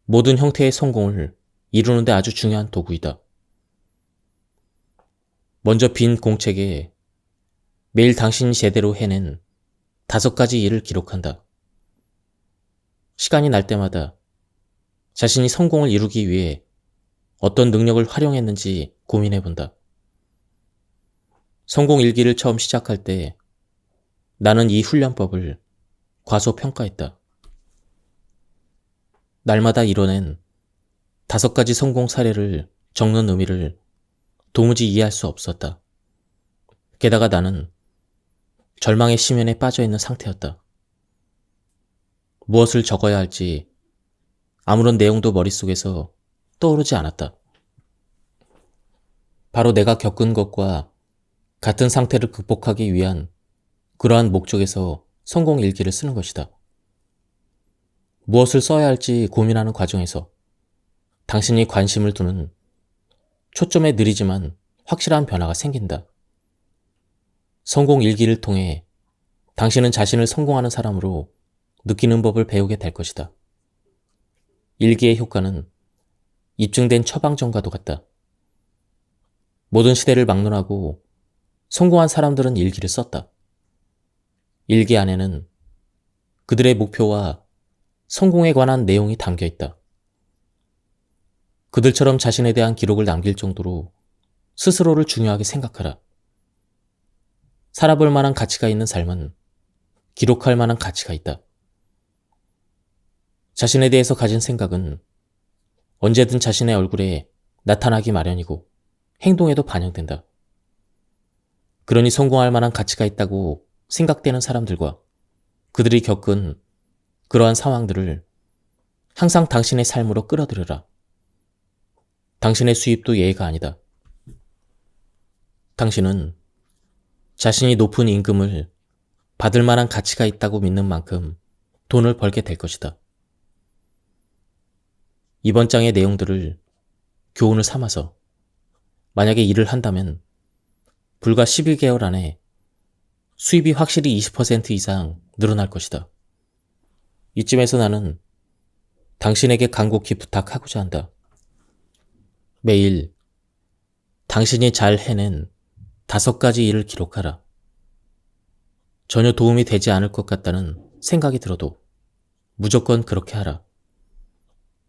모든 형태의 성공을 이루는 데 아주 중요한 도구이다. 먼저 빈 공책에 매일 당신이 제대로 해낸 5가지 일을 기록한다. 시간이 날 때마다 자신이 성공을 이루기 위해 어떤 능력을 활용했는지 고민해본다. 성공일기를 처음 시작할 때 나는 이 훈련법을 과소평가했다. 날마다 이뤄낸 5가지 성공 사례를 적는 의미를 도무지 이해할 수 없었다. 게다가 나는 절망의 심연에 빠져있는 상태였다. 무엇을 적어야 할지 아무런 내용도 머릿속에서 떠오르지 않았다. 바로 내가 겪은 것과 같은 상태를 극복하기 위한 그러한 목적에서 성공 일기를 쓰는 것이다. 무엇을 써야 할지 고민하는 과정에서 당신이 관심을 두는 초점에 느리지만 확실한 변화가 생긴다. 성공 일기를 통해 당신은 자신을 성공하는 사람으로 느끼는 법을 배우게 될 것이다. 일기의 효과는 입증된 처방전과도 같다. 모든 시대를 막론하고 성공한 사람들은 일기를 썼다. 일기 안에는 그들의 목표와 성공에 관한 내용이 담겨 있다. 그들처럼 자신에 대한 기록을 남길 정도로 스스로를 중요하게 생각하라. 살아볼 만한 가치가 있는 삶은 기록할 만한 가치가 있다. 자신에 대해서 가진 생각은 언제든 자신의 얼굴에 나타나기 마련이고 행동에도 반영된다. 그러니 성공할 만한 가치가 있다고 생각되는 사람들과 그들이 겪은 그러한 상황들을 항상 당신의 삶으로 끌어들여라. 당신의 수입도 예외가 아니다. 당신은 자신이 높은 임금을 받을 만한 가치가 있다고 믿는 만큼 돈을 벌게 될 것이다. 이번 장의 내용들을 교훈을 삼아서 만약에 일을 한다면 불과 11개월 안에 수입이 확실히 20% 이상 늘어날 것이다. 이쯤에서 나는 당신에게 간곡히 부탁하고자 한다. 매일 당신이 잘 해낸 5가지 일을 기록하라. 전혀 도움이 되지 않을 것 같다는 생각이 들어도 무조건 그렇게 하라.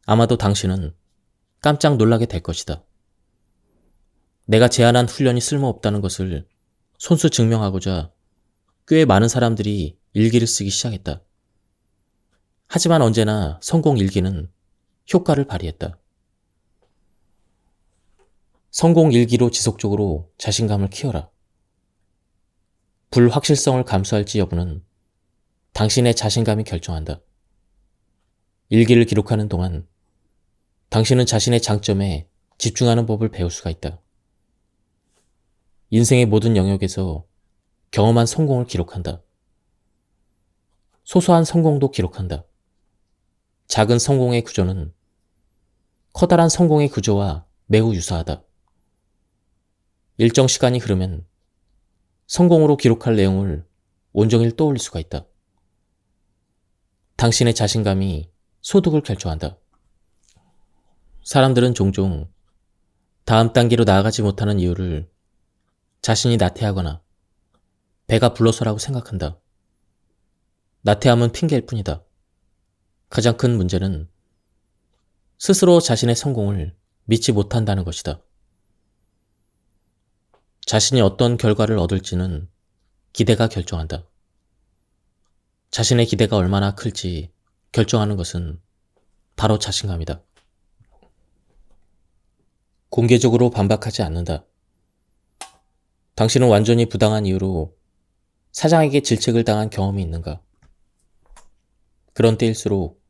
아마도 당신은 깜짝 놀라게 될 것이다. 내가 제안한 훈련이 쓸모없다는 것을 손수 증명하고자 꽤 많은 사람들이 일기를 쓰기 시작했다. 하지만 언제나 성공 일기는 효과를 발휘했다. 성공 일기로 지속적으로 자신감을 키워라. 불확실성을 감수할지 여부는 당신의 자신감이 결정한다. 일기를 기록하는 동안 당신은 자신의 장점에 집중하는 법을 배울 수가 있다. 인생의 모든 영역에서 경험한 성공을 기록한다. 소소한 성공도 기록한다. 작은 성공의 구조는 커다란 성공의 구조와 매우 유사하다. 일정 시간이 흐르면 성공으로 기록할 내용을 온종일 떠올릴 수가 있다. 당신의 자신감이 소득을 결정한다. 사람들은 종종 다음 단계로 나아가지 못하는 이유를 자신이 나태하거나 배가 불러서라고 생각한다. 나태함은 핑계일 뿐이다. 가장 큰 문제는 스스로 자신의 성공을 믿지 못한다는 것이다. 자신이 어떤 결과를 얻을지는 기대가 결정한다. 자신의 기대가 얼마나 클지 결정하는 것은 바로 자신감이다. 공개적으로 반박하지 않는다. 당신은 완전히 부당한 이유로 사장에게 질책을 당한 경험이 있는가? 그런 때일수록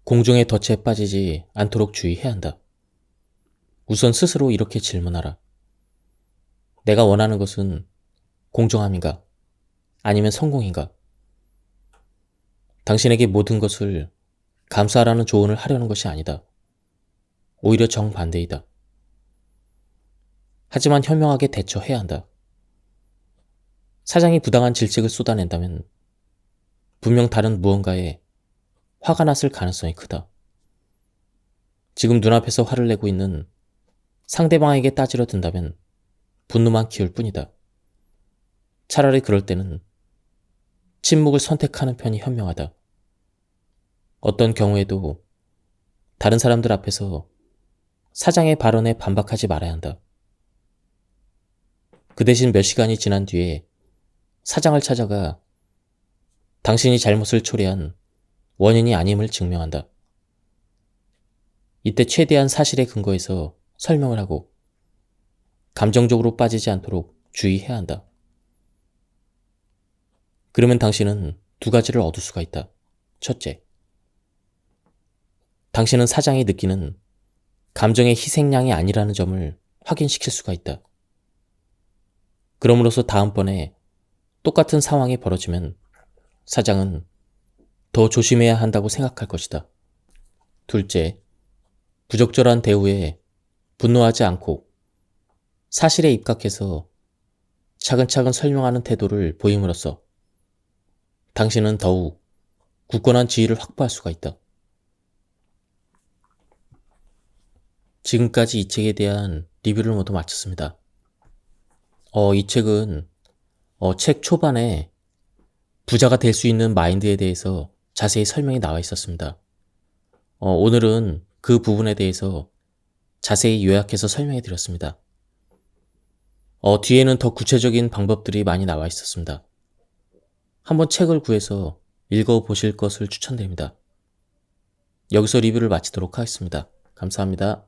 공중의 덫에 빠지지 않도록 주의해야 한다. 우선 스스로 이렇게 질문하라. 내가 원하는 것은 공정함인가? 아니면 성공인가? 당신에게 모든 것을 감사하라는 조언을 하려는 것이 아니다. 오히려 정반대이다. 하지만 현명하게 대처해야 한다. 사장이 부당한 질책을 쏟아낸다면 분명 다른 무언가에 화가 났을 가능성이 크다. 지금 눈앞에서 화를 내고 있는 상대방에게 따지러 든다면 분노만 키울 뿐이다. 차라리 그럴 때는 침묵을 선택하는 편이 현명하다. 어떤 경우에도 다른 사람들 앞에서 사장의 발언에 반박하지 말아야 한다. 그 대신 몇 시간이 지난 뒤에 사장을 찾아가 당신이 잘못을 초래한 원인이 아님을 증명한다. 이때 최대한 사실에 근거해서 설명을 하고 감정적으로 빠지지 않도록 주의해야 한다. 그러면 당신은 두 가지를 얻을 수가 있다. 첫째, 당신은 사장이 느끼는 감정의 희생양이 아니라는 점을 확인시킬 수가 있다. 그럼으로써 다음번에 똑같은 상황이 벌어지면 사장은 더 조심해야 한다고 생각할 것이다. 둘째, 부적절한 대우에 분노하지 않고 사실에 입각해서 차근차근 설명하는 태도를 보임으로써 당신은 더욱 굳건한 지위를 확보할 수가 있다. 지금까지 이 책에 대한 리뷰를 모두 마쳤습니다. 이 책은 책 초반에 부자가 될 수 있는 마인드에 대해서 자세히 설명이 나와 있었습니다. 오늘은 그 부분에 대해서 자세히 요약해서 설명해 드렸습니다. 뒤에는 더 구체적인 방법들이 많이 나와 있었습니다. 한번 책을 구해서 읽어보실 것을 추천드립니다. 여기서 리뷰를 마치도록 하겠습니다. 감사합니다.